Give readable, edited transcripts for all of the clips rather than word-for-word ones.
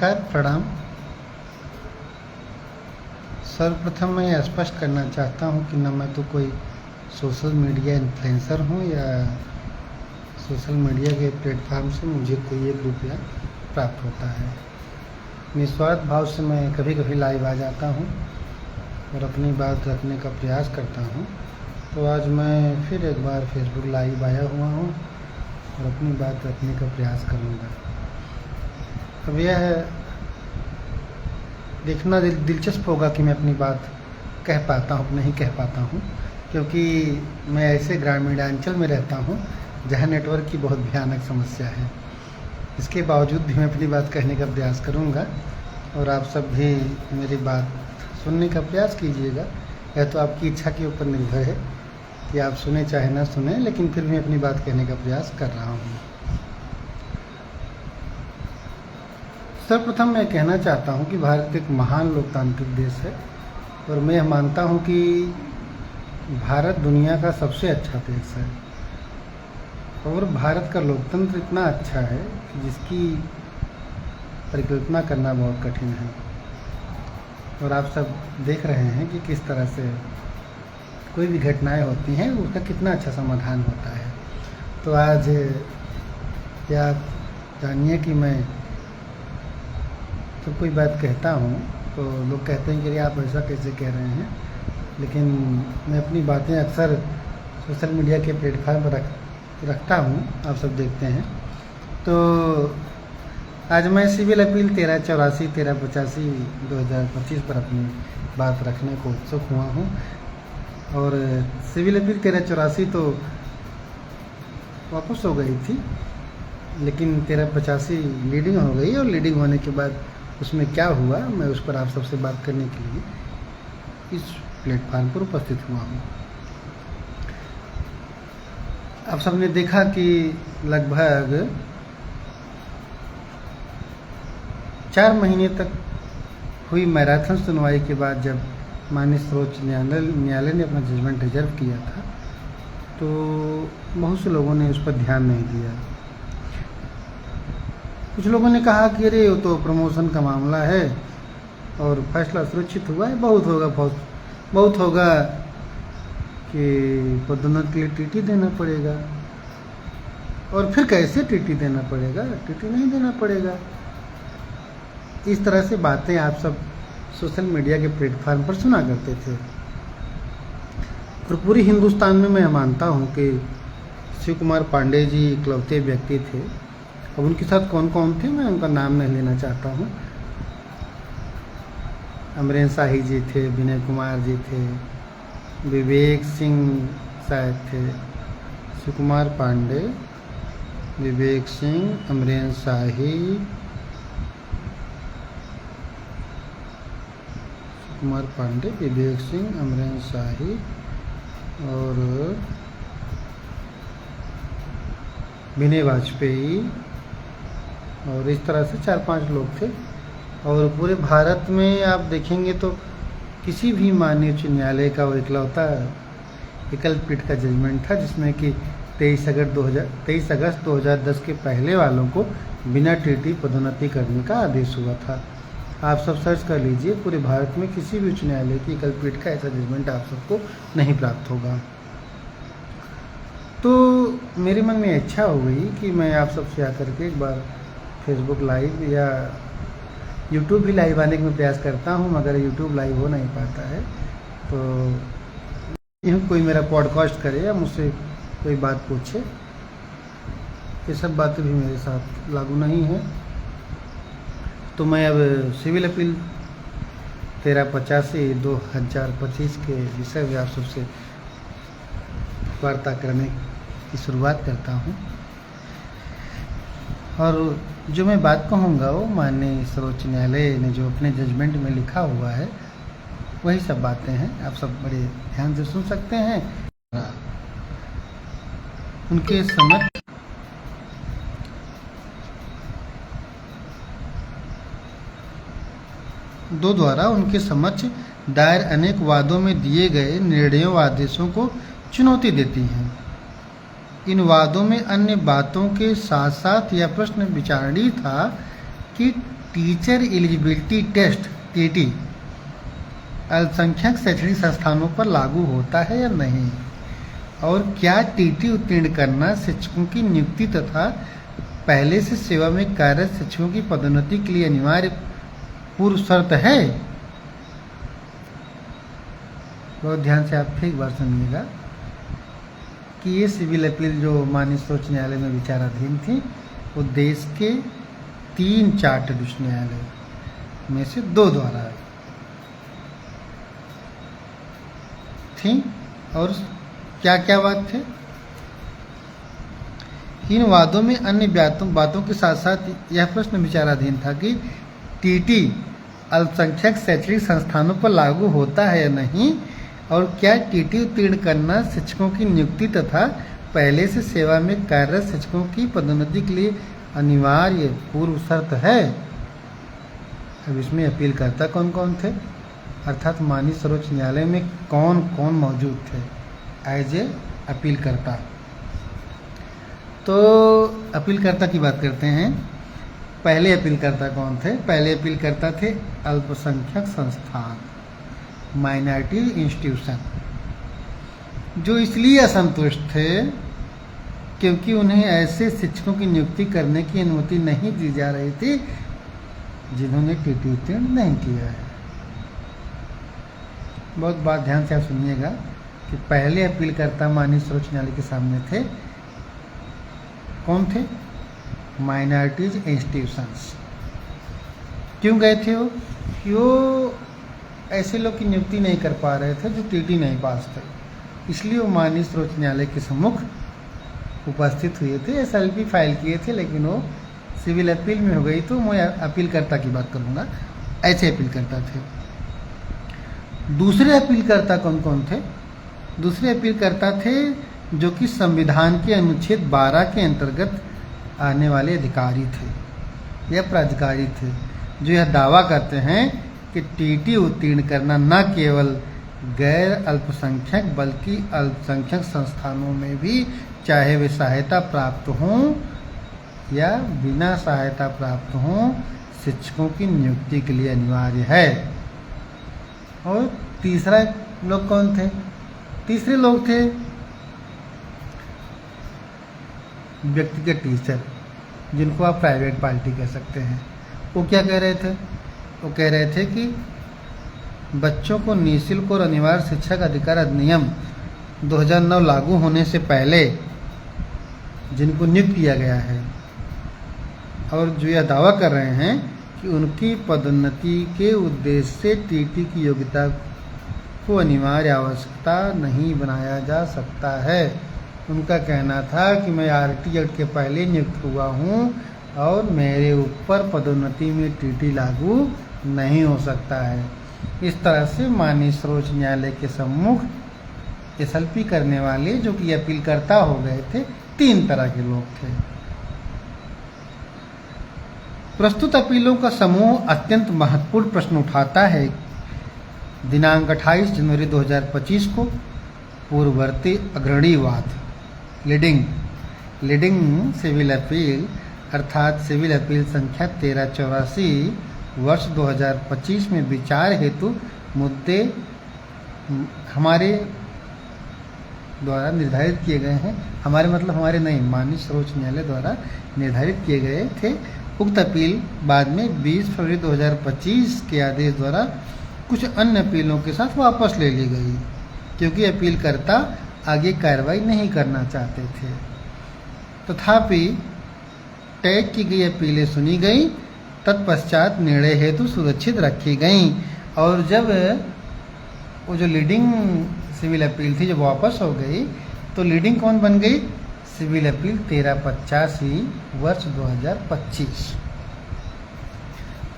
नमस्कार, प्रणाम। सर्वप्रथम मैं स्पष्ट करना चाहता हूँ कि न मैं तो कोई सोशल मीडिया इन्फ्लुएंसर हूँ या सोशल मीडिया के प्लेटफॉर्म से मुझे कोई 1 रुपया प्राप्त होता है। निस्वार्थ भाव से मैं कभी कभी लाइव आ जाता हूँ और अपनी बात रखने का प्रयास करता हूँ। तो आज मैं फिर एक बार फेसबुक लाइव आया हुआ हूँ और अपनी बात रखने का प्रयास करूँगा। अब यह देखना दिलचस्प होगा कि मैं अपनी बात कह पाता हूँ नहीं कह पाता हूँ, क्योंकि मैं ऐसे ग्रामीणांचल में रहता हूँ जहाँ नेटवर्क की बहुत भयानक समस्या है। इसके बावजूद भी मैं अपनी बात कहने का प्रयास करूँगा और आप सब भी मेरी बात सुनने का प्रयास कीजिएगा। यह तो आपकी इच्छा के ऊपर निर्भर है कि आप सुने चाहे ना सुने, लेकिन फिर भी अपनी बात कहने का प्रयास कर रहा हूँ। सर्वप्रथम मैं कहना चाहता हूँ कि भारत एक महान लोकतांत्रिक देश है और मैं मानता हूँ कि भारत दुनिया का सबसे अच्छा देश है और भारत का लोकतंत्र इतना अच्छा है कि जिसकी परिकल्पना करना बहुत कठिन है। और आप सब देख रहे हैं कि किस तरह से कोई भी घटनाएं होती हैं उसका कितना अच्छा समाधान होता है। तो आज क्या जानिए कि मैं जब कोई बात कहता हूँ तो लोग कहते हैं कि आप ऐसा कैसे कह रहे हैं, लेकिन मैं अपनी बातें अक्सर सोशल मीडिया के प्लेटफॉर्म पर रखता हूँ, आप सब देखते हैं। तो आज मैं सिविल अपील 1384-1385-2025 पर अपनी बात रखने को उत्सुक हुआ हूँ। और सिविल अपील 1384 तो वापस हो गई थी, लेकिन 1385 लीडिंग हो गई और लीडिंग होने के बाद उसमें क्या हुआ, मैं उस पर आप सबसे बात करने के लिए इस प्लेटफॉर्म पर उपस्थित हुआ हूँ। आप सबने देखा कि लगभग 4 महीने तक हुई मैराथन सुनवाई के बाद जब माननीय सर्वोच्च न्यायालय ने अपना जजमेंट रिजर्व किया था तो बहुत से लोगों ने उस पर ध्यान नहीं दिया। कुछ लोगों ने कहा कि अरे वो तो प्रमोशन का मामला है और फैसला सुरक्षित हुआ है, बहुत होगा कि पदोन्नति के लिए टीटी देना पड़ेगा। और फिर कैसे टीटी देना पड़ेगा, टीटी नहीं देना पड़ेगा। इस तरह से बातें आप सब सोशल मीडिया के प्लेटफॉर्म पर सुना करते थे। और पूरे हिंदुस्तान में मैं मानता हूँ कि शिव कुमार पांडे जी इकलौते व्यक्ति थे। अब उनके साथ कौन कौन थे मैं उनका नाम नहीं लेना चाहता हूँ। अमरेंद्र शाही जी थे, विनय कुमार जी थे, विवेक सिंह शायद थे, शिव कुमार पांडे, विवेक सिंह, अमरेंद्र शाही, कुमार पांडे, विवेक सिंह, अमरेंद्र शाही और विनय वाजपेयी, और इस तरह से 4-5 लोग थे। और पूरे भारत में आप देखेंगे तो किसी भी माननीय उच्च न्यायालय का वो इकलौता एकल पीठ का जजमेंट था जिसमें कि 23 अगस्त 2010 के पहले वालों को बिना टीटी पदोन्नति करने का आदेश हुआ था। आप सब सर्च कर लीजिए, पूरे भारत में किसी भी उच्च न्यायालय की एकल पीठ का ऐसा जजमेंट आप सबको नहीं प्राप्त होगा। तो मेरे मन में इच्छा हो गई कि मैं आप सबसे आकर के एक बार फेसबुक लाइव या यूट्यूब भी लाइव आने का प्रयास करता हूँ, मगर यूट्यूब लाइव हो नहीं पाता है। तो यूँ कोई मेरा पॉडकास्ट करे या मुझसे कोई बात पूछे, ये सब बातें भी मेरे साथ लागू नहीं है। तो मैं अब सिविल अपील 1385-2025 के विषय में आप सबसे वार्ता करने की शुरुआत करता हूँ। और जो मैं बात कहूँगा वो माननीय सर्वोच्च न्यायालय ने जो अपने जजमेंट में लिखा हुआ है वही सब बातें हैं, आप सब बड़े ध्यान से सुन सकते हैं। उनके समक्ष द्वारा उनके समक्ष दायर अनेक वादों में दिए गए निर्णयों व आदेशों को चुनौती देती हैं। इन वादों में अन्य बातों के साथ साथ यह प्रश्न विचारणीय था कि टीचर एलिजिबिलिटी टेस्ट टीटी अल्पसंख्यक शैक्षणिक संस्थानों पर लागू होता है या नहीं, और क्या टीटी उत्तीर्ण करना शिक्षकों की नियुक्ति तथा पहले से सेवा में कार्यरत शिक्षकों की पदोन्नति के लिए अनिवार्य पूर्व शर्त है। बहुत ध्यान से आप फिर एक बार सुनिएगा कि ये सिविल अपील जो माननीय सर्वोच्च न्यायालय में विचाराधीन थी वो देश के 3 चार्टर्ड उच्च न्यायालय में से 2 द्वारा थी। और क्या क्या बात थे? इन वादों में अन्य बातों के साथ साथ यह प्रश्न विचाराधीन था कि टीटी अल्पसंख्यक शैक्षणिक संस्थानों पर लागू होता है या नहीं, और क्या टीटी उत्तीर्ण करना शिक्षकों की नियुक्ति तथा पहले से सेवा में कार्यरत शिक्षकों की पदोन्नति के लिए अनिवार्य पूर्व शर्त है। अब इसमें अपीलकर्ता कौन कौन थे, अर्थात माननीय सर्वोच्च न्यायालय में कौन कौन मौजूद थे एज ए अपीलकर्ता। तो अपीलकर्ता की बात करते हैं। पहले अपीलकर्ता कौन थे? पहले अपीलकर्ता थे अल्पसंख्यक संस्थान, माइनॉरिटी इंस्टीट्यूशन, जो इसलिए असंतुष्ट थे क्योंकि उन्हें ऐसे शिक्षकों की नियुक्ति करने की अनुमति नहीं दी जा रही थी जिन्होंने टीटी उत्तीर्ण नहीं किया है। बहुत बात ध्यान से आप सुनिएगा कि पहले अपीलकर्ता माननीय सर्वोच्च न्यायालय के सामने थे, कौन थे? Minorities institutions. क्यों गए थे वो ऐसे लोग की नियुक्ति नहीं कर पा रहे थे जो टीटी नहीं पास थे, इसलिए वो माननीय सर्वोच्च न्यायालय के सम्मुख उपस्थित हुए थे। SLP फाइल किए थे, लेकिन वो सिविल अपील में हो गई, तो मैं अपीलकर्ता की बात करूँगा। ऐसे अपीलकर्ता थे। दूसरे अपीलकर्ता कौन कौन थे? दूसरे अपीलकर्ता थे जो कि संविधान के अनुच्छेद 12 के अंतर्गत आने वाले अधिकारी थे या प्राधिकारी थे, जो यह दावा करते हैं कि टीटी उत्तीर्ण करना न केवल गैर अल्पसंख्यक बल्कि अल्पसंख्यक संस्थानों में भी, चाहे वे सहायता प्राप्त हों या बिना सहायता प्राप्त हों, शिक्षकों की नियुक्ति के लिए अनिवार्य है। और तीसरा लोग कौन थे? तीसरे लोग थे व्यक्तिगत टीचर, जिनको आप प्राइवेट पार्टी कह सकते हैं। वो क्या कह रहे थे? वो कह रहे थे कि बच्चों को निःशुल्क और अनिवार्य शिक्षा का अधिकार अधिनियम 2009 लागू होने से पहले जिनको नियुक्त किया गया है और जो यह दावा कर रहे हैं कि उनकी पदोन्नति के उद्देश्य से टीटी की योग्यता को अनिवार्य आवश्यकता नहीं बनाया जा सकता है। उनका कहना था कि मैं RT एक्ट के पहले नियुक्त हुआ हूँ और मेरे ऊपर पदोन्नति में टीटी लागू नहीं हो सकता है। इस तरह से माननीय सर्वोच्च न्यायालय के सम्मुख SLP करने वाले जो कि अपीलकर्ता हो गए थे, 3 तरह के लोग थे। प्रस्तुत अपीलों का समूह अत्यंत महत्वपूर्ण प्रश्न उठाता है। दिनांक 28 जनवरी 2025 को पूर्ववर्ती अग्रणी वाद लीडिंग सिविल अपील अर्थात सिविल अपील संख्या 1384 वर्ष 2025 में विचार हेतु मुद्दे हमारे द्वारा निर्धारित किए गए हैं। हमारे मतलब हमारे नहीं, माननीय सर्वोच्च न्यायालय द्वारा निर्धारित किए गए थे। उक्त अपील बाद में 20 फरवरी 2025 के आदेश द्वारा कुछ अन्य अपीलों के साथ वापस ले ली गई, क्योंकि अपीलकर्ता आगे कार्रवाई नहीं करना चाहते थे। तथापि तय की गई अपीलें सुनी गई, तत्पश्चात निर्णय हेतु सुरक्षित रखी गई। और जब वो जो लीडिंग सिविल अपील थी जब वापस हो गई, तो लीडिंग कौन बन गई? सिविल अपील 1385 वर्ष 2025।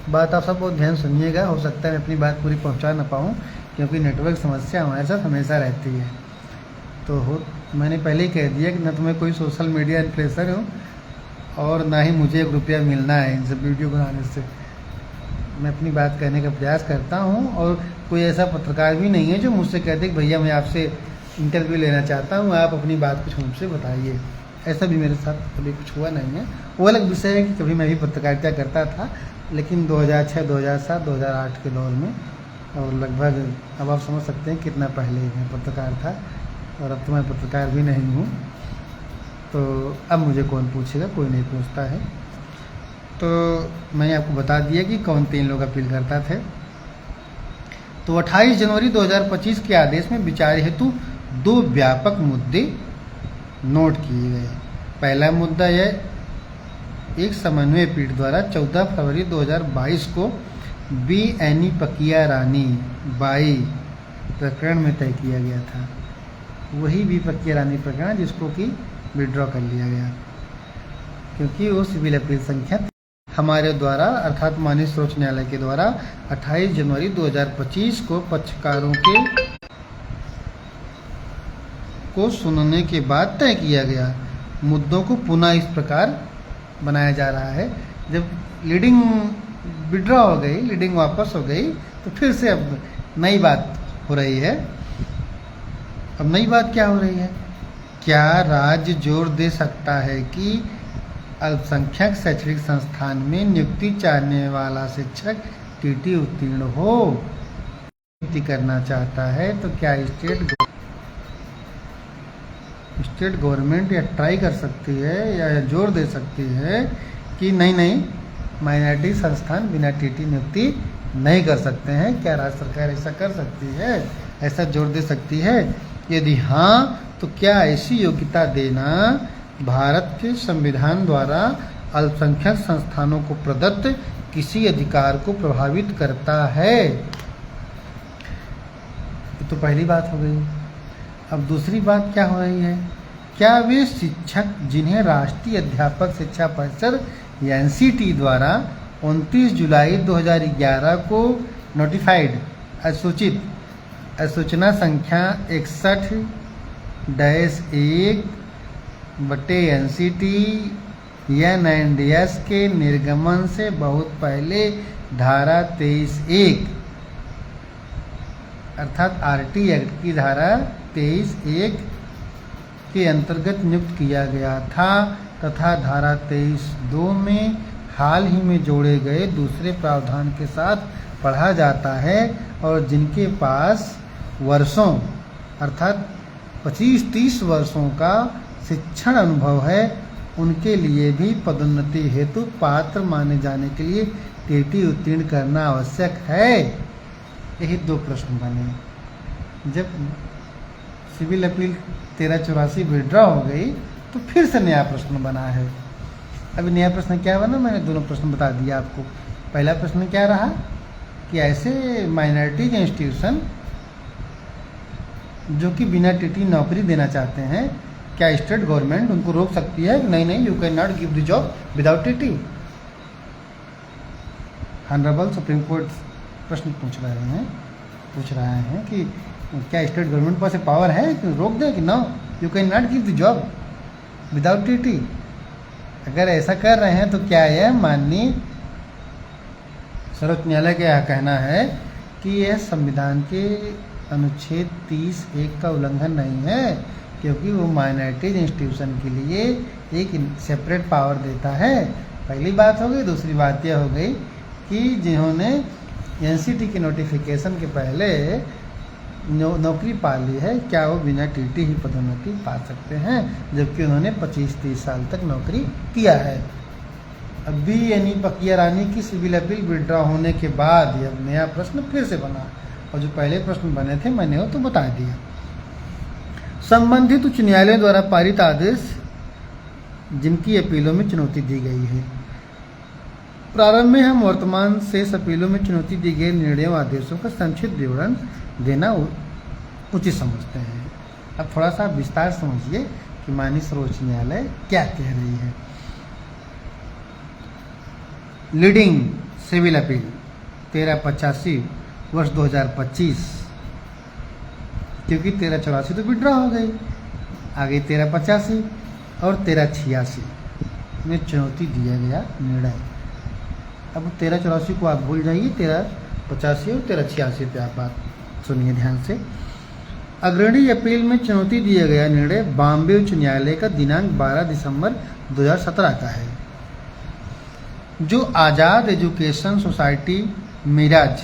बात आप सब बहुत ध्यान सुनिएगा। हो सकता है मैं अपनी बात पूरी पहुंचा ना पाऊँ, क्योंकि नेटवर्क समस्या हमारे साथ हमेशा रहती है। तो मैंने पहले ही कह दिया कि न तो मैं कोई सोशल मीडिया इन्फ्लुएंसर हूँ और ना ही मुझे 1 रुपया मिलना है इन सब वीडियो बनाने से। मैं अपनी बात कहने का प्रयास करता हूँ, और कोई ऐसा पत्रकार भी नहीं है जो मुझसे कहते कि भैया मैं आपसे इंटरव्यू लेना चाहता हूँ, आप अपनी बात कुछ मुझसे बताइए। ऐसा भी मेरे साथ कभी कुछ हुआ नहीं है। वो अलग विषय है कि कभी मैं भी पत्रकारिता करता था, लेकिन 2006, 2007, 2008 के दौर में, और लगभग अब आप समझ सकते हैं कितना पहले मैं पत्रकार था, और अब तो मैं पत्रकार भी नहीं हूँ। तो अब मुझे कौन पूछेगा, कोई नहीं पूछता है। तो मैंने आपको बता दिया कि कौन 3 लोग अपील करता थे। तो 28 जनवरी 2025 के आदेश में विचार हेतु 2 व्यापक मुद्दे नोट किए गए। पहला मुद्दा यह एक समन्वय पीठ द्वारा 14 फरवरी 2022 को be any Pakiya Rani by प्रकरण में तय किया गया था। वही बी पकिया रानी प्रकरण जिसको कि विड्रॉ कर लिया गया, क्योंकि वो सिविल अपील संख्या हमारे द्वारा अर्थात माननीय सर्वोच्च न्यायालय के द्वारा 28 जनवरी 2025 को पक्षकारों को सुनने के बाद तय किया गया। मुद्दों को पुनः इस प्रकार बनाया जा रहा है। जब लीडिंग विड्रॉ हो गई, लीडिंग वापस हो गई, तो फिर से अब नई बात हो रही है। अब नई बात क्या हो रही है? क्या राज्य जोर दे सकता है कि अल्पसंख्यक शैक्षणिक संस्थान में नियुक्ति चाहने वाला शिक्षक टीटी उत्तीर्ण हो? नियुक्ति करना चाहता है तो क्या स्टेट गवर्नमेंट या ट्राई कर सकती है या जोर दे सकती है कि नहीं, माइनॉरिटी संस्थान बिना टीटी नियुक्ति नहीं कर सकते हैं? क्या राज्य सरकार ऐसा कर सकती है, ऐसा जोर दे सकती है? यदि हाँ, तो क्या ऐसी योग्यता देना भारत के संविधान द्वारा अल्पसंख्यक संस्थानों को प्रदत्त किसी अधिकार को प्रभावित करता है? ये तो पहली बात हो गई। अब दूसरी बात क्या हो रही है? क्या वे शिक्षक जिन्हें राष्ट्रीय अध्यापक शिक्षा परिषद या एनसीटी द्वारा 29 जुलाई 2011 को नोटिफाइड अधिसूचना संख्या 61-1/NCT NNDS के निर्गमन से बहुत पहले धारा 23(1) अर्थात आरटी एक्ट की धारा 23(1) के अंतर्गत नियुक्त किया गया था तथा धारा 23(2) में हाल ही में जोड़े गए दूसरे प्रावधान के साथ पढ़ा जाता है, और जिनके पास वर्षों अर्थात 25-30 वर्षों का शिक्षण अनुभव है, उनके लिए भी पदोन्नति हेतु पात्र माने जाने के लिए टीटी उत्तीर्ण करना आवश्यक है। यही 2 प्रश्न बने। जब सिविल अपील 1384 विड्रॉ हो गई तो फिर से नया प्रश्न बना है। अभी नया प्रश्न क्या बना, मैंने दोनों प्रश्न बता दिया आपको। पहला प्रश्न क्या रहा कि ऐसे माइनॉरिटीज इंस्टीट्यूशन जो कि बिना टीटी नौकरी देना चाहते हैं, क्या स्टेट गवर्नमेंट उनको रोक सकती है? नहीं, you can not give the job without TT. Honourable supreme court प्रश्न पूछ रहे हैं कि क्या स्टेट गवर्नमेंट पास पावर है कि रोक दे कि no you can not give the job without TT? अगर ऐसा कर रहे हैं तो क्या यह माननीय सर्वोच्च न्यायालय का यह कहना है कि यह संविधान के अनुच्छेद 30(1) का उल्लंघन नहीं है, क्योंकि वो माइनॉरिटीज इंस्टीट्यूशन के लिए एक सेपरेट पावर देता है। पहली बात हो गई। दूसरी बात यह हो गई कि जिन्होंने एनसीटी के नोटिफिकेशन के पहले नौकरी पा ली है, क्या वो बिना टीटी ही पदोन्नति पा सकते हैं, जबकि उन्होंने 25-30 साल तक नौकरी किया है? अब बी यानी पकिया रानी की सिविल अपील विड्रॉ होने के बाद यह नया प्रश्न फिर से बना, और जो पहले प्रश्न बने थे मैंने वो तो बता दिया। संबंधित उच्च न्यायालय द्वारा पारित आदेश जिनकी अपीलों में चुनौती दी गई है। प्रारंभ में हम वर्तमान शेष अपीलों में चुनौती दी गई निर्णयों आदेशों का संक्षिप्त विवरण देना उचित समझते हैं। अब थोड़ा सा विस्तार समझिए कि माननीय सर्वोच्च न्यायालय क्या कह रही है। लीडिंग सिविल अपील 1385 वर्ष 2025, क्योंकि 1384 तो विड्रॉ हो गई, आ गई 1385 और 1386 में चुनौती दिया गया निर्णय। अब 1384 को आप भूल जाइए, 1385 और 1386 पे आप बात सुनिए ध्यान से। अग्रणी अपील में चुनौती दिया गया निर्णय बॉम्बे उच्च न्यायालय का दिनांक 12 दिसंबर 2017 का है। जो आज़ाद एजुकेशन सोसाइटी मिराज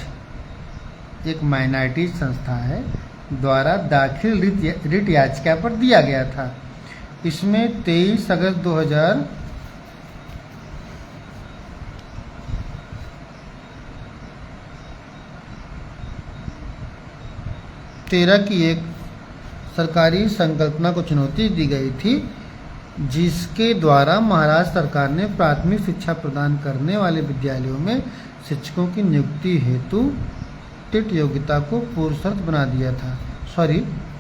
एक माइनॉरिटी संस्था है द्वारा दाखिल रिट याचिका पर दिया गया था। इसमें 23 अगस्त 2013 की एक सरकारी संकल्पना को चुनौती दी गई थी, जिसके द्वारा महाराष्ट्र सरकार ने प्राथमिक शिक्षा प्रदान करने वाले विद्यालयों में शिक्षकों की नियुक्ति हेतु टेट योग्यता को पूर्व शर्त बना दिया था।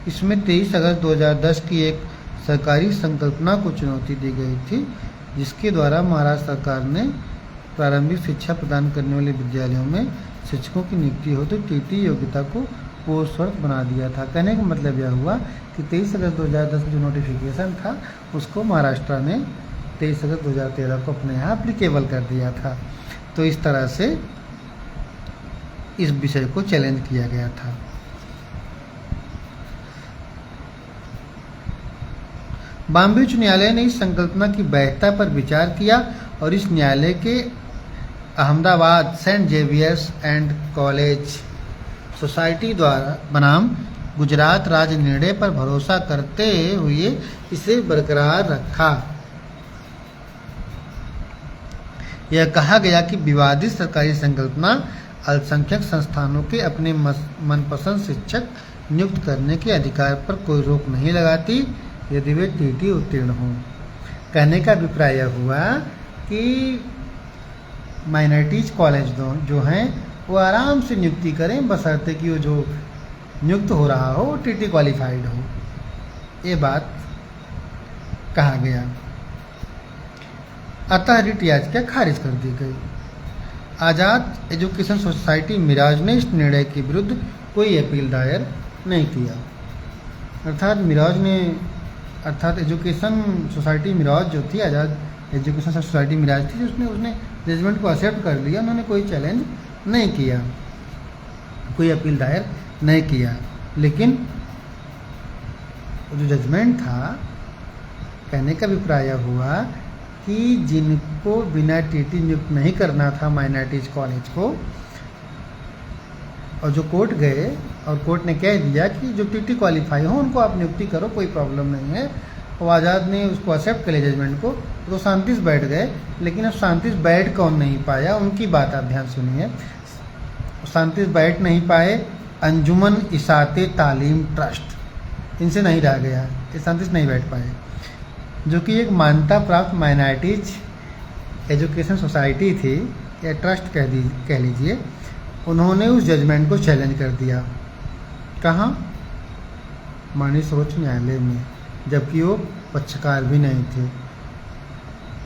इसमें 23 अगस्त 2010 की एक सरकारी संकल्पना को चुनौती दी गई थी, जिसके द्वारा महाराष्ट्र सरकार ने प्रारंभिक शिक्षा प्रदान करने वाले विद्यालयों में शिक्षकों की नियुक्ति हेतु टीटी योग्यता को पूर्व शर्त बना दिया था। कहने का मतलब यह हुआ कि 23 अगस्त 2010 का जो नोटिफिकेशन था उसको महाराष्ट्र ने 23 अगस्त 2013 को अपने यहाँ एप्लीकेबल कर दिया था। तो इस तरह से इस विषय को चैलेंज किया गया था। बॉम्बे उच्च न्यायालय ने इस संकल्पना की वैधता पर विचार किया और इस न्यायालय के Ahmedabad Saint Xavier's and college society द्वारा बनाम गुजरात राज्य निर्णय पर भरोसा करते हुए इसे बरकरार रखा। यह कहा गया कि विवादित सरकारी संकल्पना अल्पसंख्यक संस्थानों के अपने मनपसंद शिक्षक नियुक्त करने के अधिकार पर कोई रोक नहीं लगाती यदि वे टीटी उत्तीर्ण हों। कहने का अभिप्राय यह हुआ कि माइनॉरिटीज कॉलेज जो हैं वो आराम से नियुक्ति करें, बशर्ते कि वो जो नियुक्त हो रहा हो टीटी क्वालिफाइड हो। ये बात कहा गया। अतः रिट याचिका खारिज कर दी गई। आज़ाद एजुकेशन सोसाइटी मिराज ने इस निर्णय के विरुद्ध कोई अपील दायर नहीं किया। अर्थात एजुकेशन सोसाइटी मिराज जो थी, आज़ाद एजुकेशन सोसाइटी मिराज थी, उसने जजमेंट को एक्सेप्ट कर लिया। उन्होंने कोई चैलेंज नहीं किया, कोई अपील दायर नहीं किया। लेकिन जो जजमेंट था, कहने का अभिप्राय हुआ कि जिनको बिना टीटी नियुक्त नहीं करना था माइनॉरिटीज कॉलेज को, और जो कोर्ट गए और कोर्ट ने कह दिया कि जो टीटी क्वालिफाई हो उनको आप नियुक्ति करो, कोई प्रॉब्लम नहीं है। और आज़ाद ने उसको एक्सेप्ट कर लिया जजमेंट को, तो शांति से बैठ गए। लेकिन अब शांति से बैठ कौन नहीं पाया, उनकी बात आप ध्यान सुनिए। शांति से बैठ नहीं पाए अंजुमन इसाते तालीम ट्रस्ट, इनसे नहीं रह गया, ये शांति से नहीं बैठ पाए, जो कि एक मान्यता प्राप्त माइनॉरिटीज एजुकेशन सोसाइटी थी या ट्रस्ट कह लीजिए। उन्होंने उस जजमेंट को चैलेंज कर दिया। कहाँ? माननीय सर्वोच्च न्यायालय में, जबकि वो पक्षकार भी नहीं थे।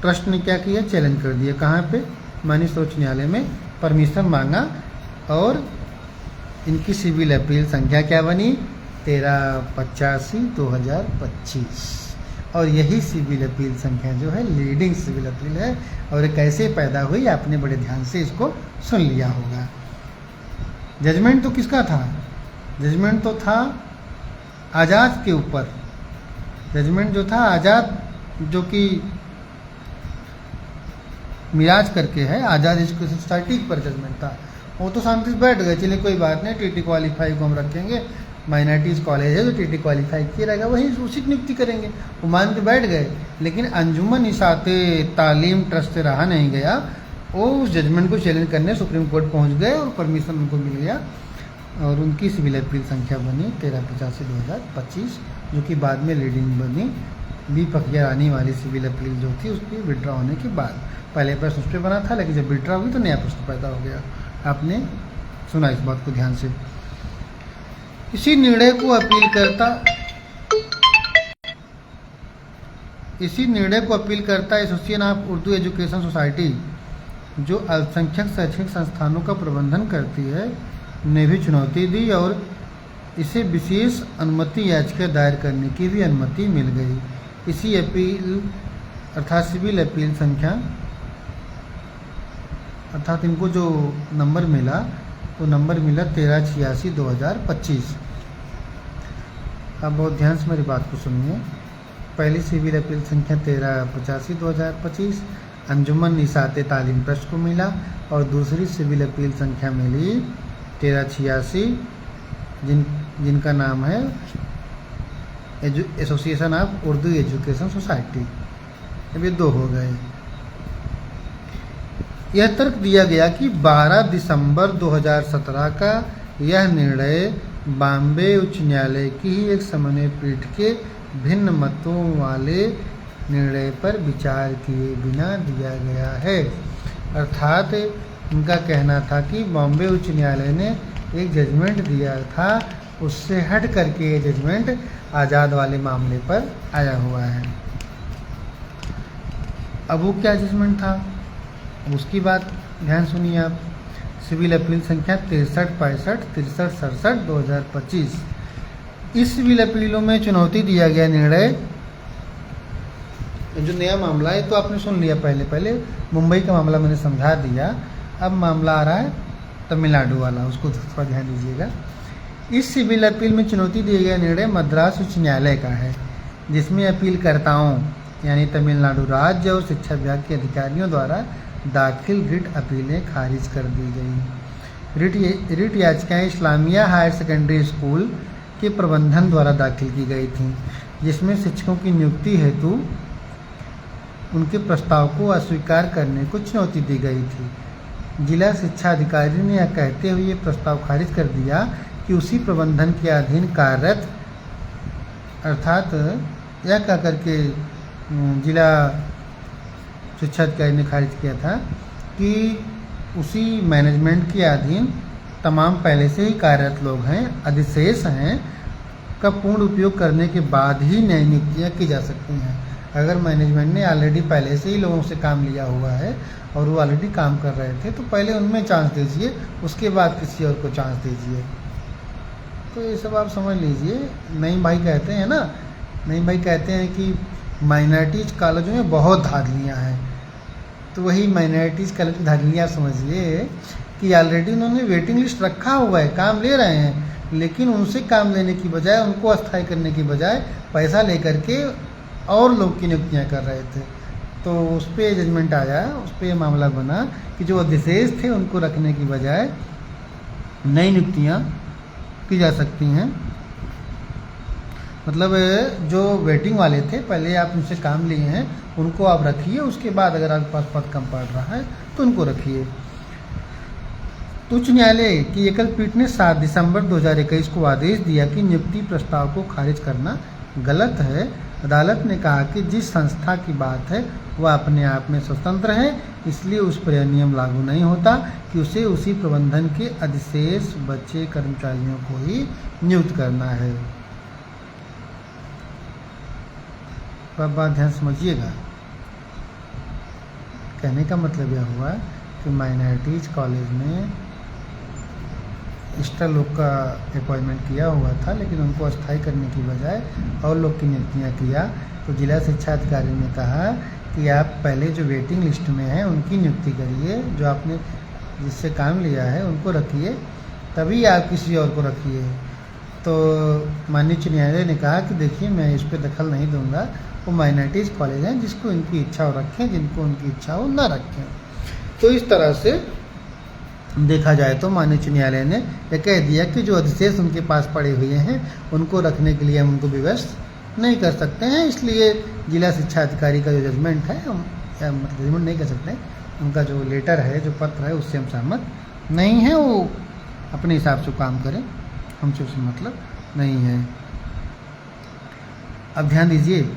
ट्रस्ट ने क्या किया? चैलेंज कर दिया। कहाँ पे? माननीय सर्वोच्च न्यायालय में परमिशन मांगा और इनकी सिविल अपील संख्या क्या बनी? 1385/2025। और यही सिविल अपील संख्या जो है लीडिंग सिविल अपील है। और ये कैसे पैदा हुई, आपने बड़े ध्यान से इसको सुन लिया होगा। जजमेंट तो किसका था? जजमेंट तो था आज़ाद के ऊपर। जजमेंट जो था आज़ाद, जो कि मिराज करके है, आज़ाद एजुकेशन सोसाइटी पर जजमेंट था। वो तो शांति से बैठ गए, चलिए कोई बात नहीं, टीटी क्वालिफाई को हम रखेंगे, माइनॉरिटीज कॉलेज है तो टीटी क्वालिफाई किया रहेगा, वही उसी की नियुक्ति करेंगे, वो मान के बैठ गए। लेकिन अंजुमन इसाते तालीम ट्रस्ट से रहा नहीं गया, वो उस जजमेंट को चैलेंज करने सुप्रीम कोर्ट पहुंच गए और परमिशन उनको मिल गया और उनकी सिविल अपील संख्या बनी 1385/2025, जो कि बाद में लीडिंग बनी बी पकिया रानी वाली सिविल अपील जो थी उसकी विड्रॉ होने के बाद। पहले प्रश्न उस पर बना था, लेकिन जब विड्रॉ हुई तो नया प्रश्न पैदा हो गया। आपने सुना इस बात को ध्यान से। इसी निर्णय को अपील करता association of Urdu education society, जो अल्पसंख्यक शैक्षणिक संस्थानों का प्रबंधन करती है, ने भी चुनौती दी और इसे विशेष अनुमति याचिका दायर करने की भी अनुमति मिल गई। इसी अपील अर्थात सिविल अपील संख्या, अर्थात इनको जो नंबर मिला वो नंबर मिला 1386/2025। अब बहुत ध्यान से मेरी बात को सुनिए। पहली सिविल अपील संख्या 1385/2025 अंजुमन निसात तालीम ट्रस्ट को मिला और दूसरी सिविल अपील संख्या मिली 1386 जिनका नाम है association of Urdu education society. अब ये 2 हो गए। यह तर्क दिया गया कि 12 दिसंबर 2017 का यह निर्णय बॉम्बे उच्च न्यायालय की ही एक समन्वय पीठ के भिन्न मतों वाले निर्णय पर विचार किए बिना दिया गया है। अर्थात इनका कहना था कि बॉम्बे उच्च न्यायालय ने एक जजमेंट दिया था, उससे हट करके ये जजमेंट आज़ाद वाले मामले पर आया हुआ है। अब वो क्या जजमेंट था उसकी बात ध्यान सुनिए आप। सिविल अपील संख्या 6365 6367 2025। इस सिविल अपीलों में चुनौती दिया गया निर्णय, जो नया मामला है तो आपने सुन लिया, पहले मुंबई का मामला मैंने समझा दिया। अब मामला आ रहा है तमिलनाडु वाला, उसको थोड़ा ध्यान दीजिएगा। इस सिविल अपील में चुनौती दिया गया निर्णय मद्रास उच्च न्यायालय का है, जिसमें अपीलकर्ताओं यानी तमिलनाडु राज्य और शिक्षा विभाग के अधिकारियों द्वारा दाखिल रिट अपीलें खारिज कर दी गई। रिट याचिकाएँ इस्लामिया हायर सेकेंडरी स्कूल के प्रबंधन द्वारा दाखिल की गई थीं, जिसमें शिक्षकों की नियुक्ति हेतु उनके प्रस्ताव को अस्वीकार करने को चुनौती दी गई थी। जिला शिक्षा अधिकारी ने यह कहते हुए ये प्रस्ताव खारिज कर दिया कि उसी प्रबंधन के अधीन कार्यरत, अर्थात यह कह करके जिला शिक्षा अधिकारी ने खारिज किया था कि उसी मैनेजमेंट के अधीन तमाम पहले से ही कार्यरत लोग हैं, अधिशेष हैं, का पूर्ण उपयोग करने के बाद ही नई नियुक्तियाँ की जा सकती हैं। अगर मैनेजमेंट ने ऑलरेडी पहले से ही लोगों से काम लिया हुआ है और वो ऑलरेडी काम कर रहे थे तो पहले उनमें चांस दीजिए, उसके बाद किसी और को चांस दीजिए। तो ये सब आप समझ लीजिए। नईम भाई कहते हैं ना, नईम भाई कहते हैं कि माइनॉरिटीज़ कॉलेजों में बहुत धांधलियाँ हैं, तो वही माइनॉरिटीज़ कॉलेज की धांधलियाँ समझिए कि ऑलरेडी उन्होंने वेटिंग लिस्ट रखा हुआ है, काम ले रहे हैं, लेकिन उनसे काम लेने की बजाय, उनको अस्थायी करने की बजाय पैसा लेकर के और लोग की नियुक्तियाँ कर रहे थे। तो उस पर जजमेंट आया, उस पर मामला बना कि जो अधिशेष थे उनको रखने की बजाय नई नियुक्तियाँ की जा सकती हैं। मतलब जो वेटिंग वाले थे, पहले आप उनसे काम लिए हैं, उनको आप रखिए, उसके बाद अगर आपके पास पद कम पड़ रहा है तो उनको रखिए। उच्च न्यायालय की एकल पीठ ने 7 दिसंबर 2021 को आदेश दिया कि नियुक्ति प्रस्ताव को खारिज करना गलत है। अदालत ने कहा कि जिस संस्था की बात है वह अपने आप में स्वतंत्र है, इसलिए उस पर यह नियम लागू नहीं होता कि उसे उसी प्रबंधन के अधिशेष बचे कर्मचारियों को ही नियुक्त करना है। बात ध्यान समझिएगा। कहने का मतलब यह हुआ कि माइनॉरिटीज़ कॉलेज में एक्स्ट्रा लोग का अपॉइंटमेंट किया हुआ था, लेकिन उनको अस्थायी करने की बजाय और लोग की नियुक्तियाँ किया। तो जिला शिक्षा अधिकारी ने कहा कि आप पहले जो वेटिंग लिस्ट में हैं उनकी नियुक्ति करिए, जो आपने जिससे काम लिया है उनको रखिए, तभी आप किसी और को रखिए। तो माननीय उच्च न्यायालय ने कहा कि देखिए मैं इस पर दखल नहीं दूंगा, वो माइनॉरिटीज़ कॉलेज हैं, जिसको इनकी इच्छा हो रखें, जिनको उनकी इच्छा हो ना रखें। तो इस तरह से देखा जाए तो माननीय उच्च न्यायालय ने यह कह दिया कि जो अधिशेष उनके पास पड़े हुए हैं उनको रखने के लिए हम उनको विवश नहीं कर सकते हैं। इसलिए जिला शिक्षा अधिकारी का जो जजमेंट है, हम मतलब जजमेंट नहीं कर सकते, उनका जो लेटर है, जो पत्र है, उससे हम सहमत नहीं हैं। वो अपने हिसाब से काम करें, हमसे उससे मतलब नहीं है। अब ध्यान दीजिए,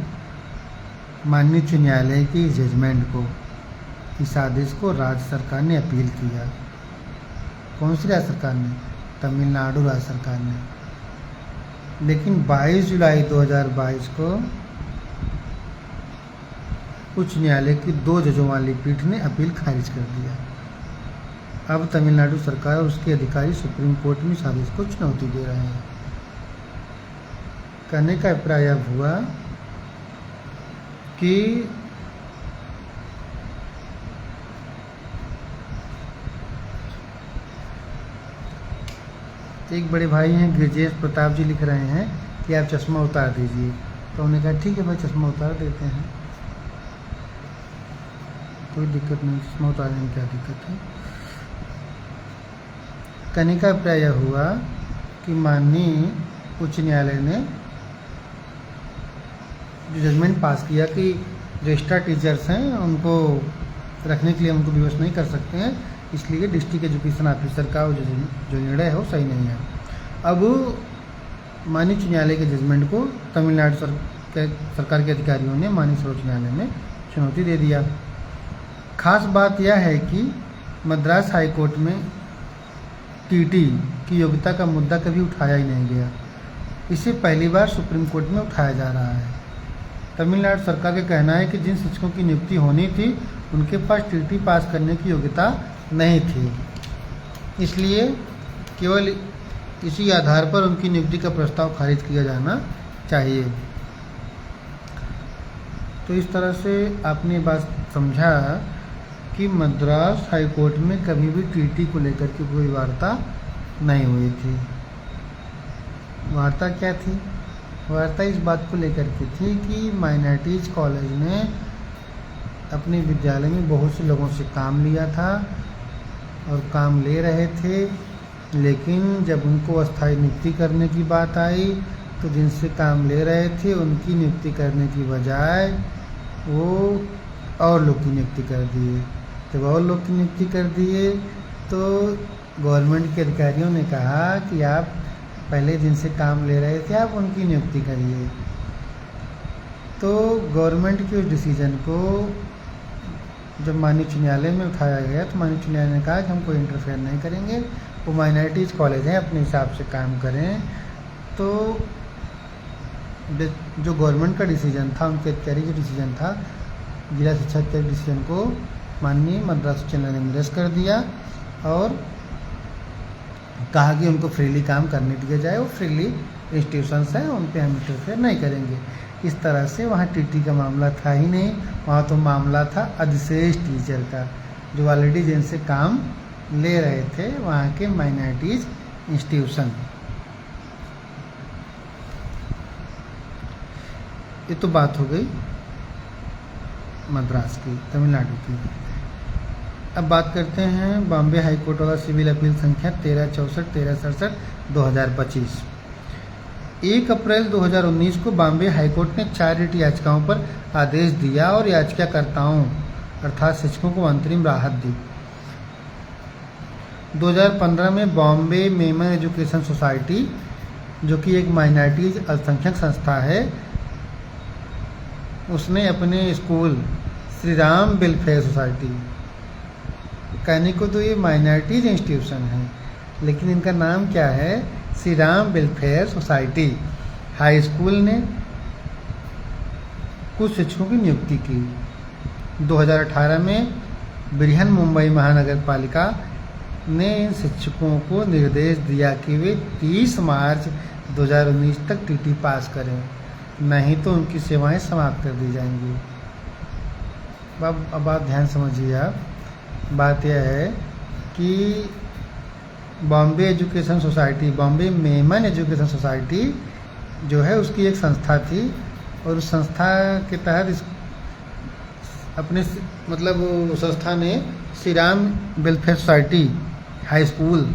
माननीय उच्च न्यायालय की जजमेंट को, इस आदेश को राज्य सरकार ने अपील किया। कौन सी राज्य सरकार ने? तमिलनाडु राज्य सरकार ने। लेकिन 22 जुलाई 2022 को उच्च न्यायालय की 2 जजों वाली पीठ ने अपील खारिज कर दिया। अब तमिलनाडु सरकार और उसके अधिकारी सुप्रीम कोर्ट में इस आदेश को चुनौती दे रहे हैं। कहने का अभिप्राय अब हुआ कि एक बड़े भाई हैं गिरजेश प्रताप जी, लिख रहे हैं कि आप चश्मा उतार दीजिए। तो उन्होंने कहा ठीक है भाई, चश्मा उतार देते हैं। कोई दिक्कत नहीं, चश्मा उतारने में क्या दिक्कत है। कहने का अभिप्राय यह हुआ कि माननीय उच्च न्यायालय ने जो जजमेंट पास किया कि जो एक्स्ट्रा टीचर्स हैं उनको रखने के लिए उनको विवश नहीं कर सकते हैं, इसलिए डिस्ट्रिक्ट एजुकेशन ऑफिसर का जो निर्णय है वो सही नहीं है। अब माननीय उच्च न्यायालय के जजमेंट को तमिलनाडु सरकार के अधिकारियों ने माननीय सर्वोच्च न्यायालय में चुनौती दे दिया। खास बात यह है कि मद्रास हाई कोर्ट में टीटी की योग्यता का मुद्दा कभी उठाया ही नहीं गया। इसे पहली बार सुप्रीम कोर्ट में उठाया जा रहा है। तमिलनाडु सरकार का कहना है कि जिन शिक्षकों की नियुक्ति होनी थी उनके पास टीटी पास करने की योग्यता नहीं थी, इसलिए केवल इसी आधार पर उनकी नियुक्ति का प्रस्ताव खारिज किया जाना चाहिए। तो इस तरह से आपने बात समझा कि मद्रास हाई कोर्ट में कभी भी टीटी को लेकर के कोई वार्ता नहीं हुई थी। वार्ता क्या थी? वार्ता इस बात को लेकर के थी कि माइनॉरिटीज़ कॉलेज ने अपने विद्यालय में बहुत से लोगों से काम लिया था और काम ले रहे थे, लेकिन जब उनको अस्थायी नियुक्ति करने की बात आई तो जिनसे काम ले रहे थे उनकी नियुक्ति करने की बजाय वो और लोग की नियुक्ति कर दिए। जब और लोग की नियुक्ति कर दिए तो गवर्नमेंट के अधिकारियों ने कहा कि आप पहले जिनसे काम ले रहे थे आप उनकी नियुक्ति करिए। तो गवर्नमेंट के उस डिसीजन को जब माननीय उच्च न्यायालय में उठाया गया तो माननीय उच्च न्यायालय ने कहा कि हम कोई इंटरफेयर नहीं करेंगे, वो माइनॉरिटीज़ कॉलेज हैं, अपने हिसाब से काम करें। तो जो गवर्नमेंट का डिसीजन था, उनके अधिकारी जो डिसीजन था, जिला शिक्षा अधिकारी डिसीजन को माननीय मद्रास उच्च न्यायालय ने निरस्त कर दिया और कहा कि उनको फ्रीली काम करने दिया जाए, वो फ्रीली इंस्टीट्यूशंस हैं, उन पे हम इंटरफेयर नहीं करेंगे। इस तरह से वहाँ टीटी का मामला था ही नहीं, वहाँ तो मामला था अधिशेष टीचर का, जो ऑलरेडी जिनसे काम ले रहे थे वहाँ के माइनॉरिटीज़ इंस्टीट्यूशन। ये तो बात हो गई मद्रास की, तमिलनाडु की। अब बात करते हैं बॉम्बे हाई कोर्ट वाला सिविल अपील संख्या 1364 1367 2025। 1 अप्रैल 2019 को बॉम्बे हाई कोर्ट ने 4 रिट याचिकाओं पर आदेश दिया और याचिकाकर्ताओं अर्थात शिक्षकों को अंतरिम राहत दी। 2015 में बॉम्बे मेमन एजुकेशन सोसाइटी, जो कि एक माइनॉरिटीज अल्पसंख्यक संस्था है, उसने अपने school Shri Ram welfare society, कहने को तो ये माइनॉरिटीज इंस्टीट्यूशन है लेकिन इनका नाम क्या है, Shri Ram welfare society high school ने कुछ शिक्षकों की नियुक्ति की। 2018 में बृहन मुंबई महानगर पालिका ने इन शिक्षकों को निर्देश दिया कि वे 30 मार्च 2019 तक टीटी पास करें, नहीं तो उनकी सेवाएं समाप्त कर दी जाएंगी। अब आप ध्यान समझिए। आप बात यह है कि Bombay education society, Bombay Memon education society जो है उसकी एक संस्था थी और उस संस्था के तहत अपने मतलब उस संस्था ने Shri Ram welfare society high school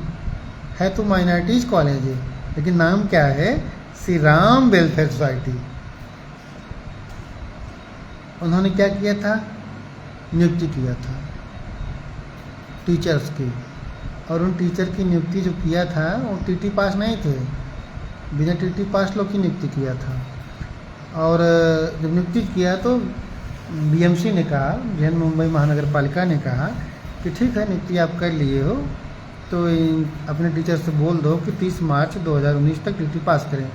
है तो माइनॉरिटीज कॉलेज है लेकिन नाम क्या है, श्री राम वेलफेयर सोसाइटी। उन्होंने क्या किया था, नियुक्ति किया था टीचर्स की, और उन टीचर की नियुक्ति जो किया था वो टीटी पास नहीं थे, बिना टीटी पास लोग की नियुक्ति किया था। और जब नियुक्ति किया तो बीएमसी ने कहा, बृहन मुंबई महानगर पालिका ने कहा कि ठीक है नियुक्ति आप कर लिए हो तो अपने टीचर से बोल दो कि 30 मार्च 2019 तक टीटी पास करें।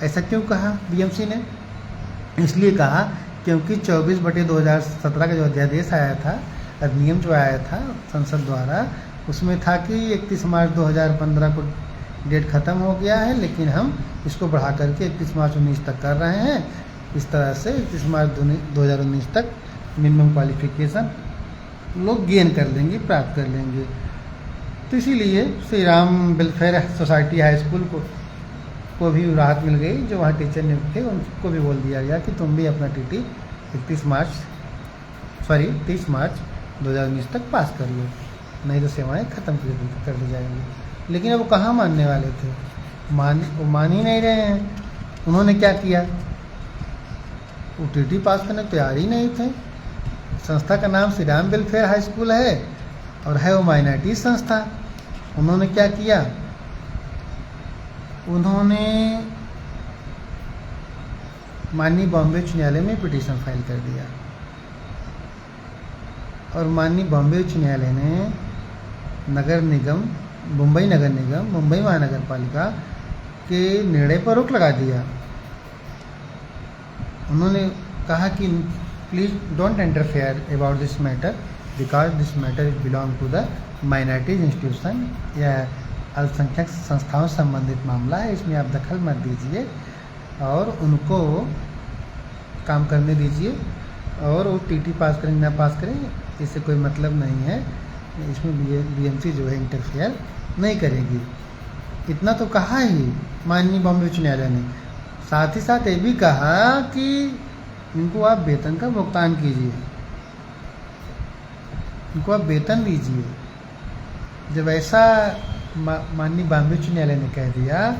ऐसा क्यों कहा बीएमसी ने? इसलिए कहा क्योंकि 24/2017 का जो अध्यादेश आया था, अधिनियम जो आया था संसद द्वारा, उसमें था कि 31 मार्च 2015 को डेट ख़त्म हो गया है लेकिन हम इसको बढ़ा करके 31 मार्च 19 तक कर रहे हैं। इस तरह से 31 मार्च 2019 तक मिनिमम क्वालिफिकेशन लोग गेन कर लेंगे, प्राप्त कर लेंगे। तो इसीलिए Shri Ram welfare society high school को भी राहत मिल गई, जो वहाँ टीचर नियुक्त थे उनको भी बोल दिया गया कि तुम भी अपना टीटी 30 मार्च 2019 तक पास कर लो, नहीं तो सेवाएं ख़त्म कर दी जाएंगी। लेकिन अब वो कहाँ मानने वाले थे, वो मान ही नहीं रहे हैं। उन्होंने क्या किया, वो टीटी पास करने को तैयार ही नहीं थे। संस्था का नाम Shri Ram welfare high school है और है वो माइनॉरिटी संस्था। उन्होंने क्या किया, उन्होंने माननीय बॉम्बे उच्च न्यायालय में पिटीशन फाइल कर दिया और माननीय बॉम्बे उच्च न्यायालय ने नगर निगम, मुंबई नगर निगम, मुंबई महानगर पालिका के निर्णय पर रोक लगा दिया। उन्होंने कहा कि please don't interfere about this matter because this matter is belong to the minorities institution, या अल्पसंख्यक संस्थाओं से संबंधित मामला है, इसमें आप दखल मत दीजिए और उनको काम करने दीजिए, और वो टीटी पास करें ना पास करें इससे कोई मतलब नहीं है, इसमें बीएमसी जो है इंटरफेयर नहीं करेगी। इतना तो कहा ही माननीय बॉम्बे उच्च न्यायालय ने। साथ ही साथ ये भी कहा कि इनको आप वेतन का भुगतान कीजिए, इनको आप वेतन दीजिए। जब ऐसा माननीय बॉम्बे उच्च न्यायालय ने कह दिया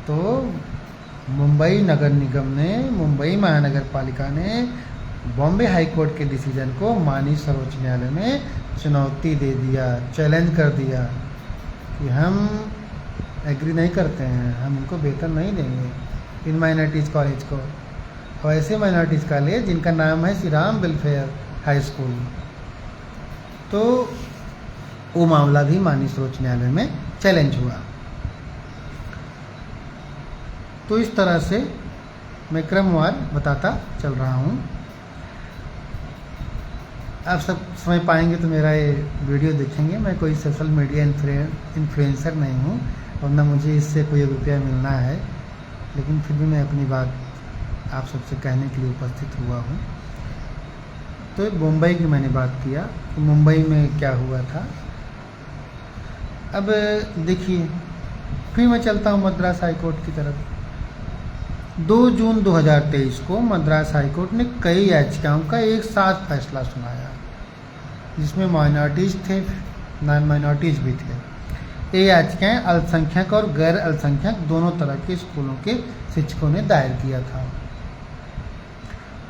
तो मुंबई नगर निगम ने, मुंबई महानगर पालिका ने बॉम्बे हाई कोर्ट के डिसीजन को माननीय सर्वोच्च न्यायालय में चुनौती दे दिया, चैलेंज कर दिया कि हम एग्री नहीं करते हैं, हम उनको वेतन नहीं देंगे इन माइनॉरिटीज़ कॉलेज को, और ऐसे माइनॉरिटीज़ कॉलेज जिनका नाम है Shri Ram welfare high school. तो वो मामला भी माननीय सर्वोच्च न्यायालय में चैलेंज हुआ। तो इस तरह से मैं क्रमवार बताता चल रहा हूँ। आप सब समय पाएंगे तो मेरा ये वीडियो देखेंगे। मैं कोई सोशल मीडिया इन्फ्लुएंसर नहीं हूँ और न मुझे इससे कोई रुपया मिलना है, लेकिन फिर भी मैं अपनी बात आप सबसे कहने के लिए उपस्थित हुआ हूँ। तो मुंबई की मैंने बात किया कि मुंबई में क्या हुआ था। अब देखिए, फिर मैं चलता हूँ मद्रास हाई कोर्ट की तरफ। 2 जून 2023 को मद्रास हाई कोर्ट ने कई याचिकाओं का एक साथ फैसला सुनाया, जिसमें माइनॉरिटीज़ थे, नॉन माइनॉरिटीज़ भी थे। ये याचिकाएँ अल्पसंख्यक और गैर अल्पसंख्यक दोनों तरह के स्कूलों के शिक्षकों ने दायर किया था।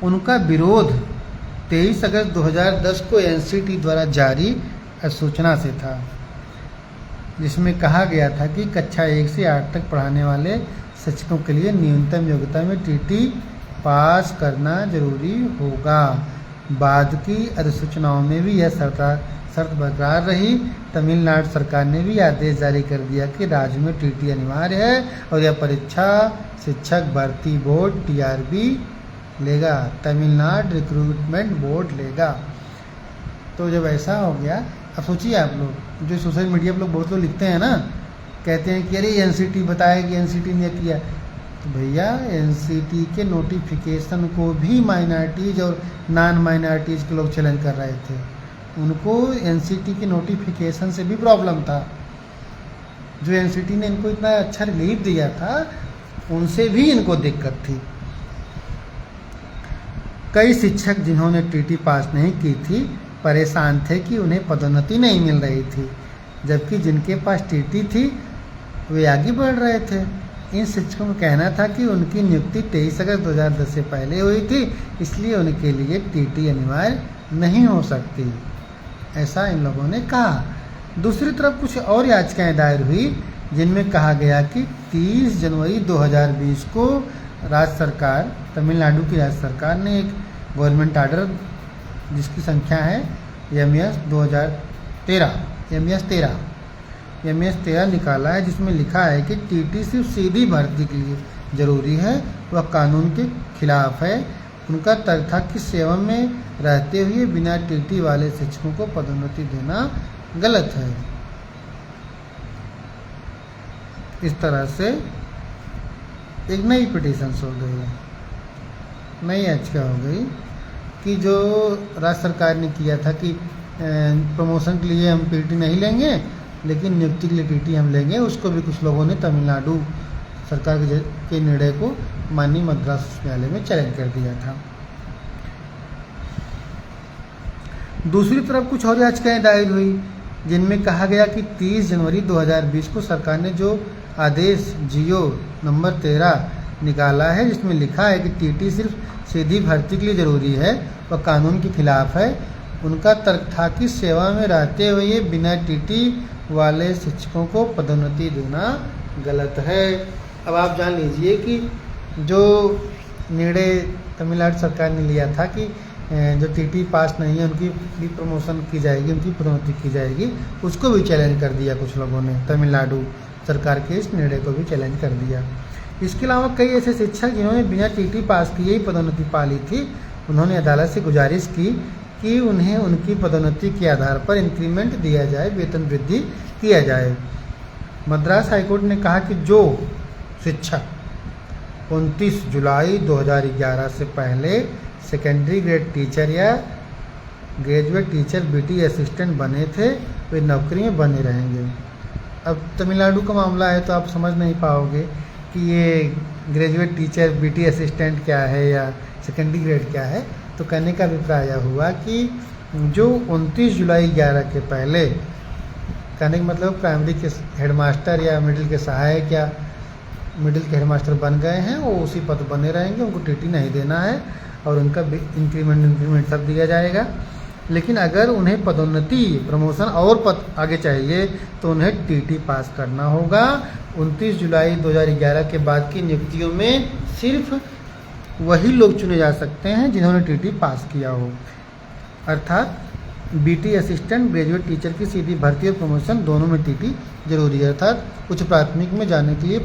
उनका विरोध 23 अगस्त 2010 को एनसीटी द्वारा जारी अधिसूचना से था, जिसमें कहा गया था कि कक्षा 1 से 8 तक पढ़ाने वाले शिक्षकों के लिए न्यूनतम योग्यता में टीटी पास करना जरूरी होगा। बाद की अधिसूचनाओं में भी यह शर्त बरकरार रही। तमिलनाडु सरकार ने भी आदेश जारी कर दिया कि राज्य में टीटी अनिवार्य है और यह परीक्षा शिक्षक भर्ती बोर्ड टीआरबी लेगा, तमिलनाडु रिक्रूटमेंट बोर्ड लेगा। तो जब ऐसा हो गया, अब सोचिए आप लोग, जो सोशल मीडिया पर लोग बहुत लोग लिखते हैं ना, कहते हैं कि अरे एनसीटी बताएगी, एनसीटी ने किया। तो भैया एनसीटी के नोटिफिकेशन को भी माइनॉरिटीज़ और नॉन माइनॉरिटीज़ के लोग चैलेंज कर रहे थे। उनको एनसीटी के नोटिफिकेशन से भी प्रॉब्लम था। जो एनसीटी ने इनको इतना अच्छा रिलीफ दिया था, उनसे भी इनको दिक्कत थी। कई शिक्षक जिन्होंने टीटी पास नहीं की थी परेशान थे कि उन्हें पदोन्नति नहीं मिल रही थी, जबकि जिनके पास टीटी थी वे आगे बढ़ रहे थे। इन शिक्षकों का कहना था कि उनकी नियुक्ति 23 अगस्त 2010 से पहले हुई थी, इसलिए उनके लिए टीटी अनिवार्य नहीं हो सकती, ऐसा इन लोगों ने कहा। दूसरी तरफ कुछ और याचिकाएं दायर हुई, जिनमें कहा गया कि 30 जनवरी 2020 को राज्य सरकार, तमिलनाडु की राज्य सरकार ने एक गवर्नमेंट ऑर्डर जिसकी संख्या है एमएस 13 निकाला है, जिसमें लिखा है कि टीटी सिर्फ सीधी भर्ती के लिए जरूरी है, वह कानून के खिलाफ है। उनका तर्क था कि सेवा में रहते हुए बिना टीटी वाले शिक्षकों को पदोन्नति देना गलत है। इस तरह से एक नई पिटीशन हो गई, नई याचिका हो गई कि जो राज्य सरकार ने किया था कि प्रमोशन के लिए हम टीटी नहीं लेंगे, लेकिन नियुक्ति के लिए टीटी हम लेंगे, उसको भी कुछ लोगों ने तमिलनाडु सरकार के निर्णय को माननीय मद्रास न्यायालय में चैलेंज कर दिया था। दूसरी तरफ कुछ और याचिकाएं दायर हुई जिनमें कहा गया कि 30 जनवरी 2020 को सरकार ने जो आदेश जियो नंबर 13 निकाला है, जिसमें लिखा है कि टीटी सिर्फ सीधी भर्ती के लिए ज़रूरी है, वह कानून के खिलाफ है। उनका तर्क था कि सेवा में रहते हुए बिना टीटी वाले शिक्षकों को पदोन्नति देना गलत है। अब आप जान लीजिए कि जो निर्णय तमिलनाडु सरकार ने लिया था कि जो टीटी पास नहीं है उनकी भी प्रमोशन की जाएगी, उनकी प्रोन्नति की जाएगी, उसको भी चैलेंज कर दिया कुछ लोगों ने। तमिलनाडु सरकार के इस निर्णय को भी चैलेंज कर दिया। इसके अलावा कई ऐसे शिक्षक जिन्होंने बिना टीटी पास किए ही पदोन्नति पा ली थी, उन्होंने अदालत से गुजारिश की कि उन्हें उनकी पदोन्नति के आधार पर इंक्रीमेंट दिया जाए, वेतन वृद्धि किया जाए। मद्रास हाईकोर्ट ने कहा कि जो शिक्षक 29 जुलाई 2011 से पहले सेकेंडरी ग्रेड टीचर या ग्रेजुएट टीचर बीटी असिस्टेंट बने थे, वे नौकरी में बने रहेंगे। अब तमिलनाडु का मामला है तो आप समझ नहीं पाओगे कि ये ग्रेजुएट टीचर बीटी असिस्टेंट क्या है या सेकेंडरी ग्रेड क्या है। तो कहने का अभिप्राय यह हुआ कि जो 29 जुलाई 11 के पहले, कहने का मतलब प्राइमरी के हेडमास्टर या मिडिल के सहायक या मिडिल के हेडमास्टर बन गए हैं, वो उसी पद बने रहेंगे, उनको टीटी नहीं देना है और उनका इंक्रीमेंट सब दिया जाएगा। लेकिन अगर उन्हें पदोन्नति, प्रमोशन और पद आगे चाहिए तो उन्हें टीटी पास करना होगा। 29 जुलाई 2011 के बाद की नियुक्तियों में सिर्फ वही लोग चुने जा सकते हैं जिन्होंने टीटी पास किया हो, अर्थात बीटी असिस्टेंट, ग्रेजुएट टीचर की सीधी भर्ती और प्रमोशन दोनों में टीटी जरूरी है। अर्थात उच्च प्राथमिक में जाने के लिए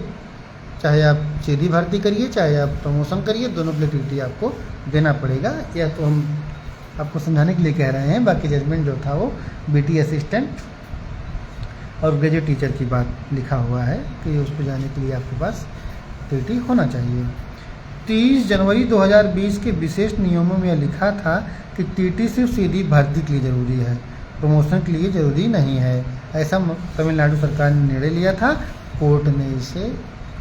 चाहे आप सीधी भर्ती करिए चाहे आप प्रमोशन करिए, दोनों के लिए टीटी आपको देना पड़ेगा। यह तो हम आपको समझाने के लिए कह रहे हैं, बाकी जजमेंट जो था वो बीटी असिस्टेंट और ग्रेजुएट टीचर की बात लिखा हुआ है कि उस पर जाने के लिए आपके पास टीटी होना चाहिए। 30 जनवरी 2020 के विशेष नियमों में यह लिखा था कि टीटी सिर्फ सीधी भर्ती के लिए ज़रूरी है, प्रमोशन के लिए ज़रूरी नहीं है। ऐसा तमिलनाडु सरकार ने निर्णय लिया था, कोर्ट ने इसे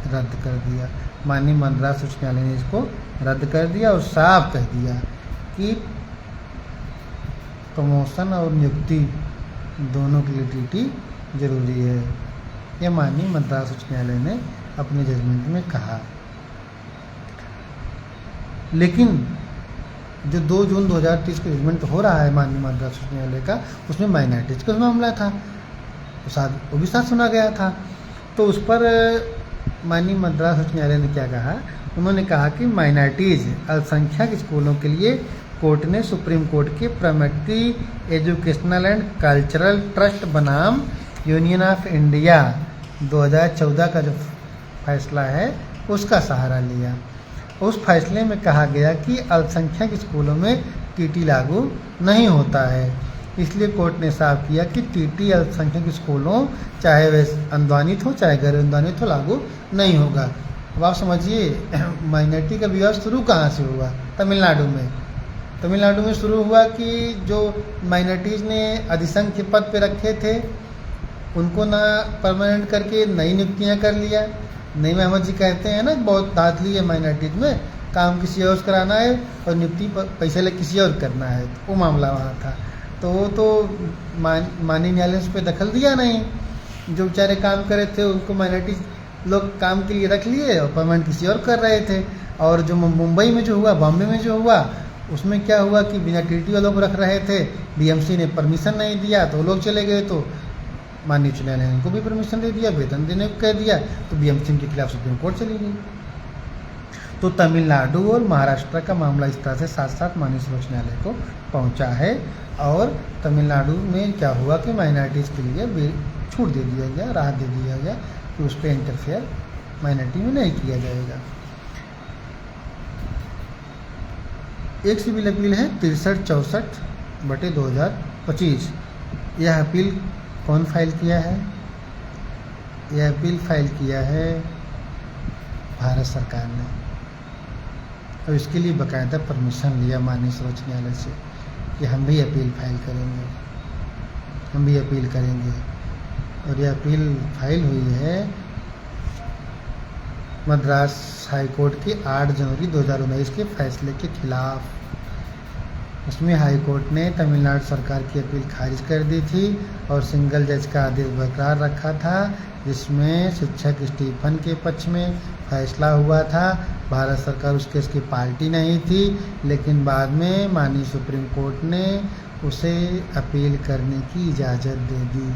रद्द कर दिया। माननीय मद्रास उच्च न्यायालय ने इसको रद्द कर दिया और साफ कह दिया कि प्रमोशन और नियुक्ति दोनों के लिए टीटी जरूरी है। यह माननीय मद्रास उच्च न्यायालय ने अपने जजमेंट में कहा। लेकिन जो 2 जून 2023 को जजमेंट हो रहा है माननीय मद्रास उच्च न्यायालय का, उसमें माइनॉरिटीज का मामला था, वो भी साथ सुना गया था। तो उस पर माननीय मद्रास उच्च न्यायालय ने क्या कहा? उन्होंने कहा कि माइनॉरिटीज अल्पसंख्यक स्कूलों के लिए कोर्ट ने सुप्रीम कोर्ट के primary educational and cultural trust बनाम यूनियन ऑफ इंडिया 2014 का जो फैसला है उसका सहारा लिया। उस फैसले में कहा गया कि अल्पसंख्यक स्कूलों में टीटी लागू नहीं होता है, इसलिए कोर्ट ने साफ किया कि टीटी अल्पसंख्यक स्कूलों चाहे वे अनुदानित हो चाहे गैर अनुदानित हो लागू नहीं होगा। अब आप समझिए माइनॉरिटी का विवाद शुरू कहाँ से हुआ? तमिलनाडु में। तमिलनाडु में शुरू हुआ कि जो माइनॉरिटीज़ ने अधिसंघ के पद पे रखे थे उनको ना परमानेंट करके नई नियुक्तियाँ कर लिया। नईम अहमद जी कहते हैं ना, बहुत दाखिली है माइनॉरिटीज़ में, काम किसी और से कराना है और नियुक्ति पैसे ले किसी और करना है, तो वो मामला वहाँ था। तो वो तो माननीय न्यायालय उस पर दखल दिया नहीं। जो बेचारे काम करे थे उनको माइनॉरिटी लोग काम के लिए रख लिए और परमानेंट किसी और कर रहे थे। और जो मुंबई में जो हुआ, बॉम्बे में जो हुआ, उसमें क्या हुआ कि बिना टीटी वालों को रख रहे थे, बीएमसी ने परमिशन नहीं दिया तो लोग चले गए, तो माननीय उच्च न्यायालय ने उनको भी परमिशन दे दिया, वेतन देने को कह दिया, तो बीएमसी के खिलाफ सुप्रीम कोर्ट चली गई। तो तमिलनाडु और महाराष्ट्र का मामला इस तरह से साथ साथ माननीय सर्वोच्च न्यायालय को पहुंचा है। और तमिलनाडु में क्या हुआ कि माइनॉरिटीज़ के लिए छूट दे दिया गया, राहत दे दिया गया कि उस पर इंटरफेयर माइनॉरिटी में नहीं किया जाएगा। एक सिविल अपील है 6364/2025। यह अपील कौन फाइल किया है? यह अपील फाइल किया है भारत सरकार ने, और इसके लिए बाकायदा परमिशन लिया माननीय सर्वोच्च न्यायालय से कि हम भी अपील फाइल करेंगे, हम भी अपील करेंगे। और यह अपील फाइल हुई है मद्रास हाई कोर्ट के 8 जनवरी 2019 के फैसले के खिलाफ। उसमें हाई कोर्ट ने तमिलनाडु सरकार की अपील खारिज कर दी थी और सिंगल जज का आदेश बरकरार रखा था, जिसमें शिक्षक स्टीफन के पक्ष में फैसला हुआ था। भारत सरकार उस केस की पार्टी नहीं थी, लेकिन बाद में माननीय सुप्रीम कोर्ट ने उसे अपील करने की इजाज़त दे दी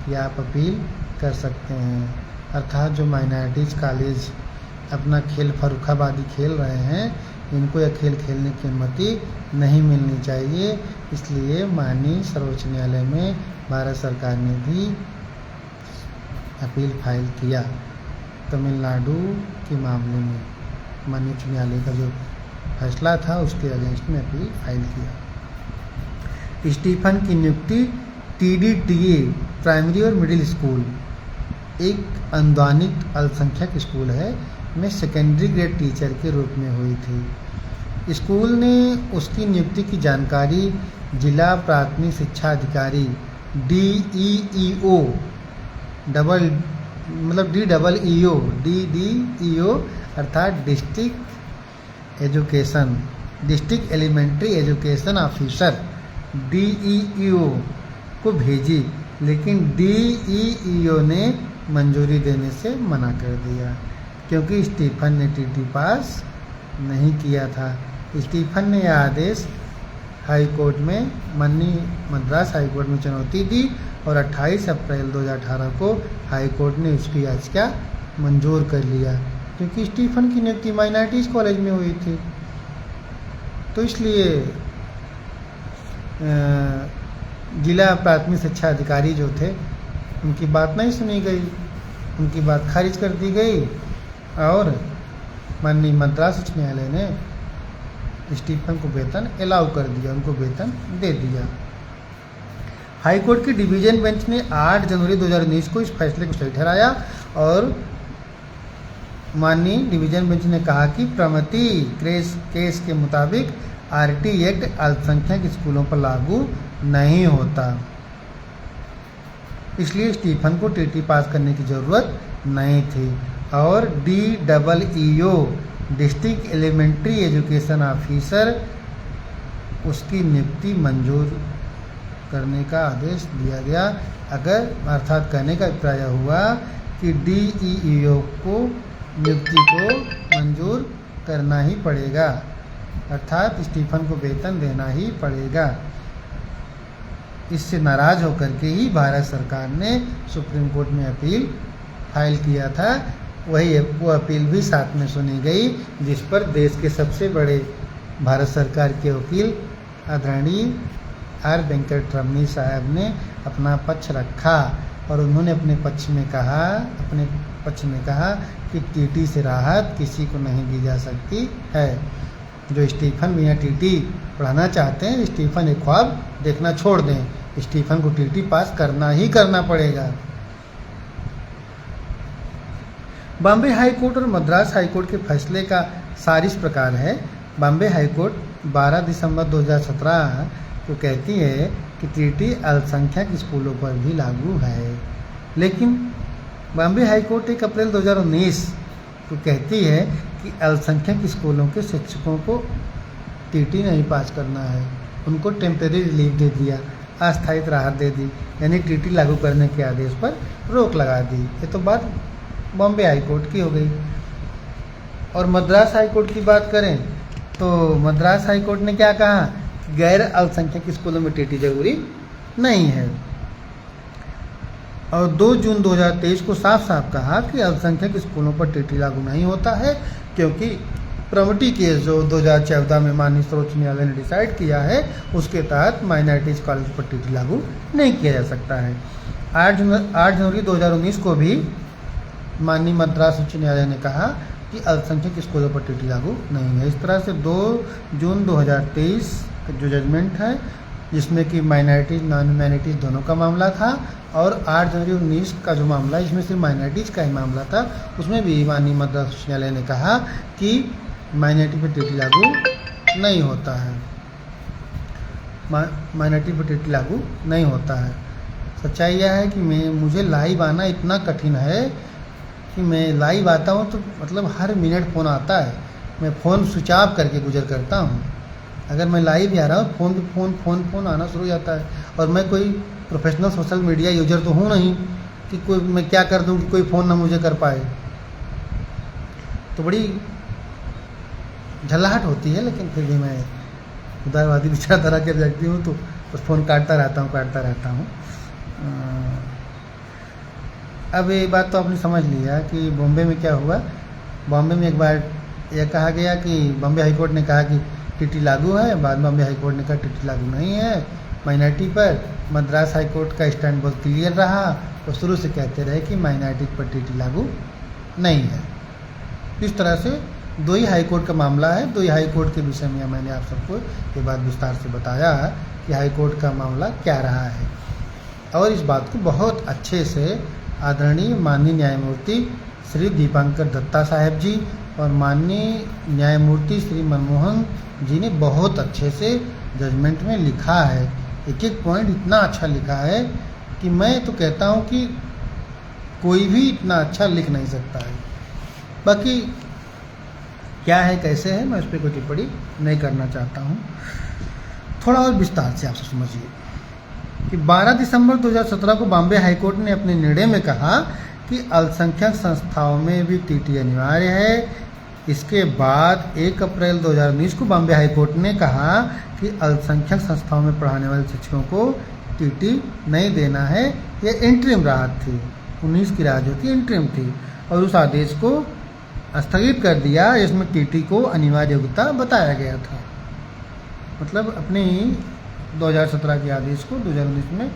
कि आप अपील कर सकते हैं। अर्थात जो माइनॉरिटीज़ कॉलेज अपना खेल फर्रुखाबादी खेल रहे हैं, इनको यह खेल खेलने की अनुमति नहीं मिलनी चाहिए। इसलिए माननीय सर्वोच्च न्यायालय में भारत सरकार ने भी अपील फाइल किया तमिलनाडु के मामले में। माननीय उच्च न्यायालय का जो फैसला था उसके अगेंस्ट में अपील फाइल किया। स्टीफन की नियुक्ति TDTA प्राइमरी और मिडिल स्कूल, एक अनुदानित अल्पसंख्यक स्कूल है, में सेकेंडरी ग्रेड टीचर के रूप में हुई थी। स्कूल ने उसकी नियुक्ति की जानकारी जिला प्राथमिक शिक्षा अधिकारी DEEO DEEO अर्थात district elementary education officer DEEO को भेजी, लेकिन DEEO ने मंजूरी देने से मना कर दिया क्योंकि स्टीफन ने TT पास नहीं किया था। स्टीफन ने यह आदेश हाई कोर्ट में माननीय मद्रास हाई कोर्ट में चुनौती दी और 28 अप्रैल 2018 को हाई कोर्ट ने उसकी याचिका मंजूर कर लिया, क्योंकि स्टीफन की नियुक्ति माइनॉरिटीज़ कॉलेज में हुई थी। तो इसलिए जिला प्राथमिक शिक्षा अधिकारी जो थे उनकी बात नहीं सुनी गई, उनकी बात खारिज कर दी गई और माननीय मद्रास उच्च न्यायालय ने स्टीफन को वेतन अलाउ कर दिया, उनको वेतन दे दिया। हाई कोर्ट की डिवीजन बेंच ने 8 जनवरी 2019 को इस फैसले को सही ठहराया और माननीय डिवीजन बेंच ने कहा कि प्रमति केस के मुताबिक RT एक्ट अल्पसंख्यक स्कूलों पर लागू नहीं होता, इसलिए स्टीफन को TT पास करने की ज़रूरत नहीं थी और DEEO district elementary education officer उसकी नियुक्ति मंजूर करने का आदेश दिया गया। अगर अर्थात कहने का अभिप्राय हुआ कि DEEO को नियुक्ति को मंजूर करना ही पड़ेगा, अर्थात स्टीफन को वेतन देना ही पड़ेगा। इससे नाराज होकर के ही भारत सरकार ने सुप्रीम कोर्ट में अपील फाइल किया था। वो अपील भी साथ में सुनी गई, जिस पर देश के सबसे बड़े भारत सरकार के वकील आदरणीय R वेंकटरमणी साहब ने अपना पक्ष रखा और उन्होंने अपने पक्ष में कहा कि TT से राहत किसी को नहीं दी जा सकती है। जो स्टीफन बिना TT पढ़ाना चाहते हैं, स्टीफन एक ख्वाब देखना छोड़ दें, स्टीफन को TT पास करना ही करना पड़ेगा। बॉम्बे हाई कोर्ट और मद्रास हाई कोर्ट के फैसले का सार इस प्रकार है। बॉम्बे हाई कोर्ट 12 दिसंबर 2017 को कहती है कि TT अल्पसंख्यक स्कूलों पर भी लागू है, लेकिन बॉम्बे हाई कोर्ट 1 अप्रैल 2019 को कहती है कि अल्पसंख्यक स्कूलों के शिक्षकों को TT नहीं पास करना है, उनको टेम्परेरी रिलीफ दे दिया, अस्थायी राहत दे दी, यानी TT लागू करने के आदेश पर रोक लगा दी। ये तो बात बॉम्बे हाई कोर्ट की हो गई। और मद्रास हाई कोर्ट की बात करें तो मद्रास हाई कोर्ट ने क्या कहा, गैर अल्पसंख्यक स्कूलों में TT जरूरी नहीं है और 2 जून 2023 को साफ साफ कहा कि अल्पसंख्यक स्कूलों पर TT लागू नहीं होता है, क्योंकि प्रॉपर्टी केस जो 2014 में माननीय सर्वोच्च न्यायालय ने डिसाइड किया है, उसके तहत माइनॉरिटीज़ कॉलेज पर TT लागू नहीं किया जा सकता है। 8 जनवरी 2019 को भी माननीय मद्रास उच्च न्यायालय ने कहा कि अल्पसंख्यक स्कूलों पर TT लागू नहीं है। इस तरह से 2 जून 2023 का जो जजमेंट है, जिसमें कि माइनॉरिटीज़ नॉन माइनॉरिटीज़ दोनों का मामला था, और 8 जनवरी 19 का जो मामला है, इसमें सिर्फ माइनॉरिटीज़ का ही मामला था, उसमें भी माननीय मद्रास उच्च न्यायालय ने कहा कि माइनॉरिटी पर TT लागू नहीं होता है, माइनॉरिटी पर TT लागू नहीं होता है। सच्चाई यह है कि मुझे लाइव आना इतना कठिन है कि मैं लाइव आता हूँ तो मतलब हर मिनट फ़ोन आता है, मैं फ़ोन स्विच ऑफ करके गुजर करता हूँ। अगर मैं लाइव आ रहा हूँ, फ़ोन पे फ़ोन आना शुरू हो जाता है, और मैं कोई प्रोफेशनल सोशल मीडिया यूजर तो हूँ नहीं कि कोई मैं क्या कर दूँ कि कोई फ़ोन ना मुझे कर पाए। तो बड़ी झल्लाहट होती है, लेकिन फिर भी मैं उदारवादी विचारधारा के व्यक्ति हूँ, तो बस फ़ोन काटता रहता हूँ। अब ये बात तो आपने समझ लिया कि बॉम्बे में क्या हुआ। बॉम्बे में एक बार यह कहा गया कि बॉम्बे हाई कोर्ट ने कहा कि टीटी लागू है, बाद में बॉम्बे हाई कोर्ट ने कहा टीटी लागू नहीं है माइनॉरिटी पर। मद्रास हाई कोर्ट का स्टैंड बहुत क्लियर रहा, तो शुरू से कहते रहे कि माइनॉरिटी पर टीटी लागू नहीं है। इस तरह से दो ही हाई कोर्ट का मामला है। दो ही हाई कोर्ट के विषय में मैंने आप सबको ये बात विस्तार से बताया कि हाई कोर्ट का मामला क्या रहा है, और इस बात को बहुत अच्छे से आदरणीय माननीय न्यायमूर्ति श्री दीपांकर दत्ता साहब जी और माननीय न्यायमूर्ति श्री मनमोहन जी ने बहुत अच्छे से जजमेंट में लिखा है। एक एक पॉइंट इतना अच्छा लिखा है कि मैं तो कहता हूँ कि कोई भी इतना अच्छा लिख नहीं सकता है। बाकी क्या है कैसे है मैं उस पर कोई टिप्पणी नहीं करना चाहता हूँ। थोड़ा और विस्तार से आप समझिए कि 12 दिसंबर 2017 को बॉम्बे हाईकोर्ट ने अपने निर्णय में कहा कि अल्पसंख्यक संस्थाओं में भी टीटी अनिवार्य है। इसके बाद 1 अप्रैल 2019 को बॉम्बे हाईकोर्ट ने कहा कि अल्पसंख्यक संस्थाओं में पढ़ाने वाले शिक्षकों को टीटी नहीं देना है। यह इंटरिम राहत थी, 19 की राहत जो थी इंटरिम थी, और उस आदेश को स्थगित कर दिया जिसमें टीटी को अनिवार्य योग्यता बताया गया था। मतलब अपने 2017 के आदेश को 2019 में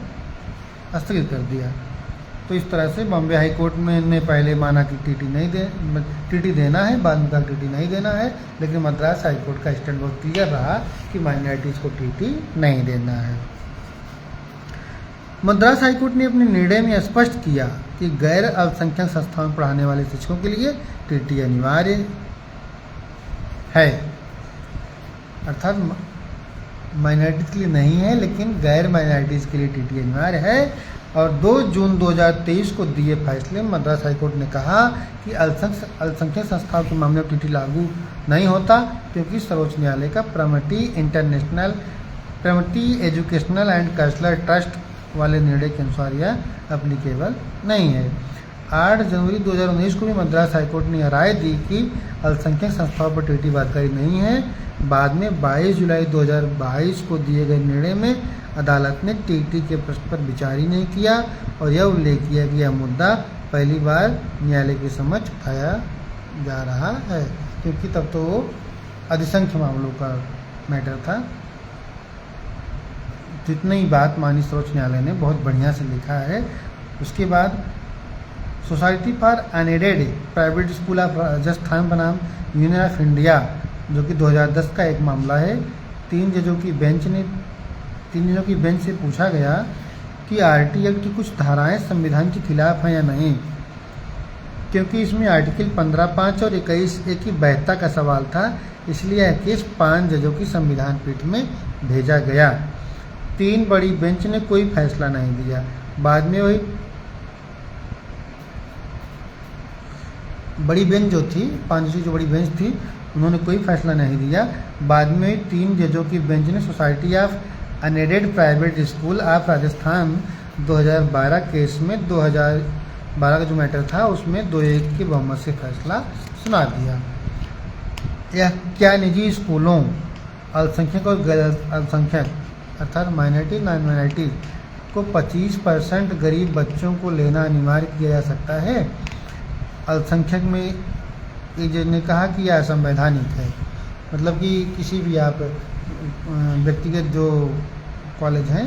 स्थगित कर दिया। तो इस तरह से बॉम्बे हाई कोर्ट में ने पहले माना कि टीटी देना है, बाद में कहा टीटी नहीं देना है, लेकिन मद्रास हाई कोर्ट का स्टैंड बहुत क्लियर रहा कि माइनॉरिटीज़ को टीटी नहीं देना है। मद्रास हाई कोर्ट ने अपने निर्णय में स्पष्ट किया कि गैर अल्पसंख्यक संस्थाओं में पढ़ाने वाले शिक्षकों के लिए टीटी अनिवार्य है, अर्थात माइनॉरिटीज़ के लिए नहीं है लेकिन गैर माइनॉरिटीज़ के लिए टीटी अनिवार्य है। और 2 जून 2023 को दिए फैसले में मद्रास हाईकोर्ट ने कहा कि अल्पसंख्यक संस्थाओं के मामले में टीटी लागू नहीं होता, क्योंकि सर्वोच्च न्यायालय का प्रमिटी एजुकेशनल एंड कल्चरल ट्रस्ट वाले निर्णय के अनुसार यह एप्लीकेबल नहीं है। 8 जनवरी 2019 को भी मद्रास हाईकोर्ट ने यह राय दी कि अल्पसंख्यक संस्थाओं पर टीटी बाध्यकारी नहीं है। बाद में 22 जुलाई 2022 को दिए गए निर्णय में अदालत ने टीटी के प्रश्न पर विचार ही नहीं किया और यह उल्लेख किया कि यह मुद्दा पहली बार न्यायालय के समक्ष उठाया जा रहा है, क्योंकि तब तो वो अधिसंख्य मामलों का मैटर था। जितनी बात माननीय सर्वोच्च न्यायालय ने बहुत बढ़िया से लिखा है। उसके बाद society for unaided private school of Rajasthan बनाम यूनियन ऑफ इंडिया, जो कि 2010 का एक मामला है। 3 जजों की बेंच से पूछा गया कि आरटी एक्ट की कुछ धाराएं संविधान के खिलाफ हैं या नहीं, क्योंकि इसमें आर्टिकल 15(5) और 21(a) की वैधता का सवाल था। इसलिए यह केस 5 जजों की संविधान पीठ में भेजा गया। 3 बड़ी बेंच ने कोई फैसला नहीं दिया। बाद में वही बड़ी बेंच जो थी, 5 जजों की जो बड़ी बेंच थी, उन्होंने कोई फैसला नहीं दिया। बाद में 3 जजों की बेंच ने society of unaided private school of Rajasthan 2012 case में 2012 का जो मैटर था उसमें 2-1 के बहुमत से फैसला सुना दिया। यह क्या निजी स्कूलों अल्पसंख्यक और गैर अल्पसंख्यक अर्थात माइनॉरिटी नॉन माइनॉरिटी को 25% गरीब बच्चों को लेना अनिवार्य किया जा सकता है। अल्पसंख्यक में एक जज ने कहा कि यह असंवैधानिक है। मतलब कि किसी भी आप व्यक्तिगत जो कॉलेज हैं,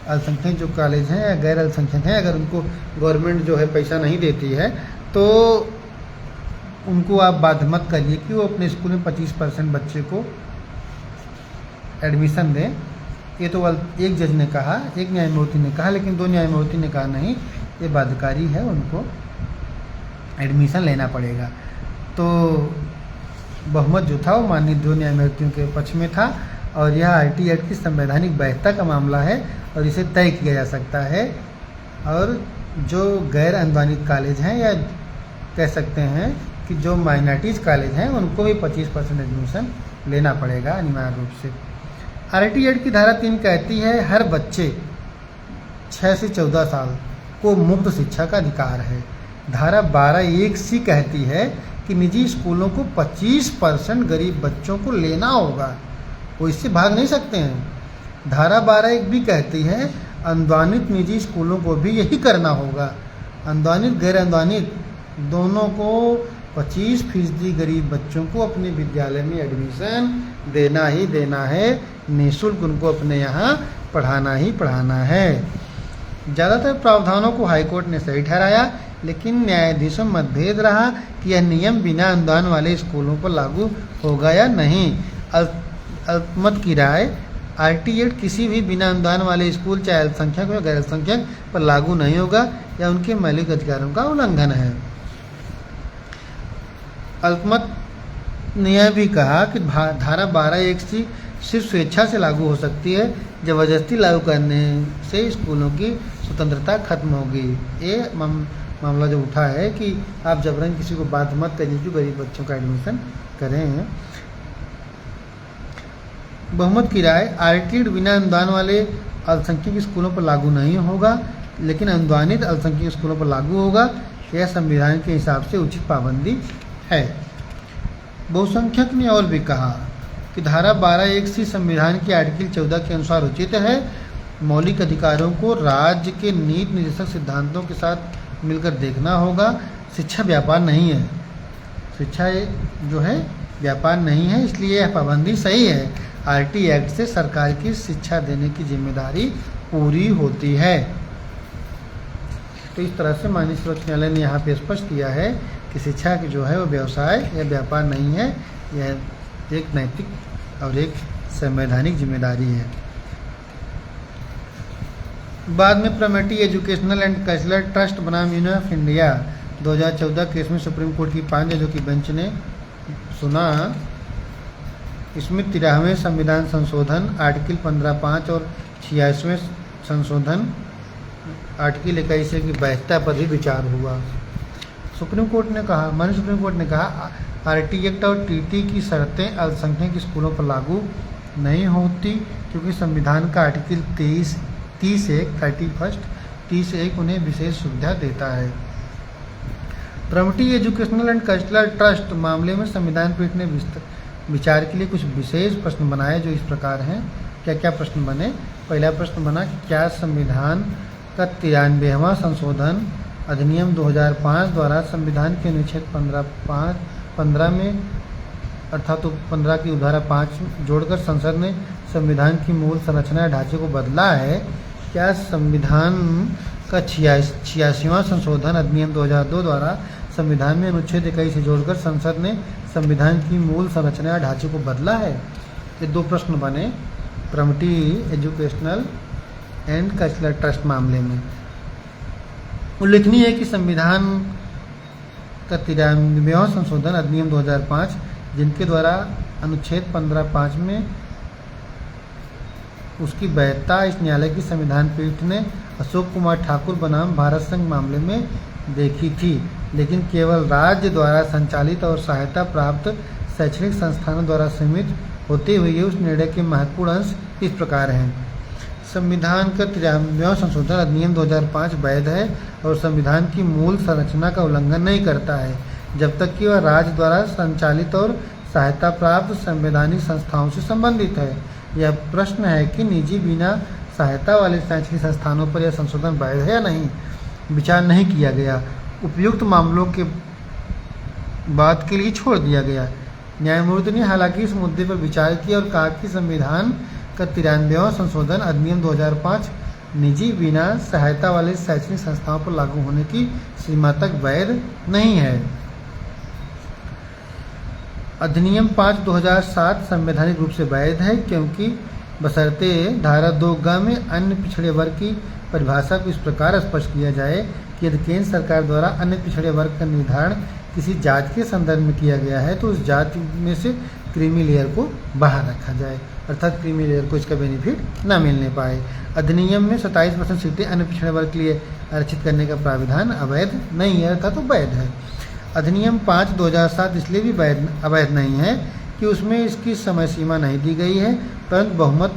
अल्पसंख्यक जो कॉलेज हैं या गैर अल्पसंख्यक हैं, अगर उनको गवर्नमेंट जो है पैसा नहीं देती है तो उनको आप बाध्य मत करिए कि वो अपने स्कूल में 25% बच्चे को एडमिशन दें। ये तो एक जज ने कहा, एक न्यायमूर्ति ने कहा, लेकिन 2 न्यायमूर्ति ने कहा नहीं, ये बाध्यकारी है, उनको एडमिशन लेना पड़ेगा। तो बहुमत जो था वो माननीय 2 न्यायमूर्तियों के पक्ष में था और यह आरटी एक्ट की संवैधानिक वैधता का मामला है और इसे तय किया जा सकता है। और जो गैर अनुदानित कॉलेज हैं या कह सकते हैं कि जो माइनॉरिटीज़ कॉलेज हैं उनको भी 25% एडमिशन लेना पड़ेगा अनिवार्य रूप से। आरटी एक्ट की धारा 3 कहती है हर बच्चे 6 से 14 साल को मुफ्त शिक्षा का अधिकार है। धारा 12(1)(c) कहती है कि निजी स्कूलों को 25% गरीब बच्चों को लेना होगा, वो इससे भाग नहीं सकते हैं। धारा 12(1) भी कहती है अनुदानित निजी स्कूलों को भी यही करना होगा। अनुदानित गैर अनुदानित दोनों को 25% गरीब बच्चों को अपने विद्यालय में एडमिशन देना ही देना है, निःशुल्क उनको अपने यहाँ पढ़ाना ही पढ़ाना है। ज़्यादातर प्रावधानों को हाईकोर्ट ने सही ठहराया, लेकिन न्यायाधीशों में मतभेद रहा कि यह नियम बिना अनुदान वाले स्कूलों पर लागू होगा या नहीं। अल्पमत की राय, आरटी एक्ट किसी भी बिना अनुदान वाले स्कूल चाहे अल्पसंख्यक हो या गैर अल्पसंख्यक पर लागू नहीं होगा या उनके मौलिक अधिकारों का उल्लंघन है। अल्पमत ने यह भी कहा कि धारा 12(1)(c) सिर्फ स्वेच्छा से लागू हो सकती है, जबरदस्ती लागू करने से स्कूलों की स्वतंत्रता खत्म होगी। ये मामला जो उठा है कि आप जबरन किसी को बाध्य मत करिए कि गरीब बच्चों का एडमिशन करें। बहुमत की राय, आरटी एक्ट बिना अनुदान वाले अल्पसंख्यक स्कूलों पर लागू नहीं होगा, लेकिन अनुदानित अल्पसंख्यक स्कूलों पर लागू होगा। यह संविधान के हिसाब से उचित पाबंदी है। बहुसंख्यक ने और भी कहा कि धारा 12(1)(c) संविधान के आर्टिकल 14 के अनुसार उचित है। मौलिक अधिकारों को राज्य के नीति निर्देशक सिद्धांतों के साथ मिलकर देखना होगा। शिक्षा व्यापार नहीं है, शिक्षा जो है व्यापार नहीं है, इसलिए यह पाबंदी सही है। आरटी एक्ट से सरकार की शिक्षा देने की जिम्मेदारी पूरी होती है। तो इस तरह से माननीय सर्वोच्च न्यायालय ने यहाँ पे स्पष्ट किया है कि शिक्षा की जो है वो व्यवसाय या व्यापार नहीं है, यह एक नैतिक और एक संवैधानिक जिम्मेदारी है। बाद में प्रमेटी एजुकेशनल एंड कल्चरल ट्रस्ट बनाम यूनियन ऑफ इंडिया 2014 केस में सुप्रीम कोर्ट की 5 जजों की बेंच ने सुना। इसमें 13वें संविधान संशोधन आर्टिकल 15(5) और 86वें संशोधन आर्टिकल 21 की वैधता पर भी विचार हुआ। सुप्रीम कोर्ट ने कहा, माननीय सुप्रीम कोर्ट ने कहा आरटी एक्ट और टीटी की शर्तें अल्पसंख्यक स्कूलों पर लागू नहीं होती, क्योंकि संविधान का आर्टिकल 30(1) उन्हें विशेष सुविधा देता है। प्रमेटी एजुकेशनल एंड कल्चरल ट्रस्ट मामले में संविधान पीठ ने विचार के लिए कुछ विशेष प्रश्न बनाए, जो इस प्रकार हैं। क्या क्या प्रश्न बने? पहला प्रश्न बना कि क्या संविधान का 93वां संशोधन अधिनियम 2005 द्वारा संविधान के अनुच्छेद 15 में अर्थात 15 की धारा 5 जोड़कर संसद ने संविधान की मूल संरचना ढांचे को बदला है? क्या संविधान का 86वां संशोधन अधिनियम 2002 द्वारा संविधान में अनुच्छेद 21 से जोड़कर संसद ने संविधान की मूल संरचना ढांचे को बदला है? ये 2 प्रश्न बने प्रमेटी एजुकेशनल एंड कल्चरल ट्रस्ट मामले में। उल्लेखनीय है कि संविधान का 93वां संशोधन अधिनियम 2005, जिनके द्वारा अनुच्छेद 15(5) में उसकी वैधता इस न्यायालय की संविधान पीठ ने अशोक कुमार ठाकुर बनाम भारत संघ मामले में देखी थी, लेकिन केवल राज्य द्वारा संचालित और सहायता प्राप्त शैक्षणिक संस्थानों द्वारा सीमित होते हुए उस निर्णय के महत्वपूर्ण अंश इस प्रकार हैं। संविधान का 93वां संशोधन अधिनियम 2005 वैध है और संविधान की मूल संरचना का उल्लंघन नहीं करता है, जब तक कि वह राज्य द्वारा संचालित और सहायता प्राप्त संवैधानिक संस्थाओं से संबंधित है। यह प्रश्न है कि निजी बिना सहायता वाले शैक्षणिक संस्थानों पर यह संशोधन वैध है या नहीं, विचार नहीं किया गया। उपयुक्त मामलों के बात के लिए छोड़ दिया गया। न्यायमूर्ति ने हालांकि इस मुद्दे पर विचार किया और कहा कि संविधान का 93वां संशोधन अधिनियम 2005 निजी बिना सहायता वाले शैक्षणिक संस्थाओं पर लागू होने की सीमा तक वैध नहीं है। अधिनियम 5/2007 संवैधानिक रूप से वैध है, क्योंकि बशर्ते धारा 2(ग) में अन्य पिछड़े वर्ग की परिभाषा को इस प्रकार स्पष्ट किया जाए कि यदि केंद्र सरकार द्वारा अन्य पिछड़े वर्ग का निर्धारण किसी जाति के संदर्भ में किया गया है तो उस जाति में से क्रीमी लेयर को बाहर रखा जाए, अर्थात क्रीमी लेयर को इसका बेनिफिट न मिलने पाए। अधिनियम में 27% सीटें अन्य पिछड़े वर्ग के लिए आरक्षित करने का प्राविधान अवैध नहीं है, अर्थात तो वैध है। अधिनियम 5/2007 इसलिए भी अवैध नहीं है कि उसमें इसकी समय सीमा नहीं दी गई है, परंतु बहुमत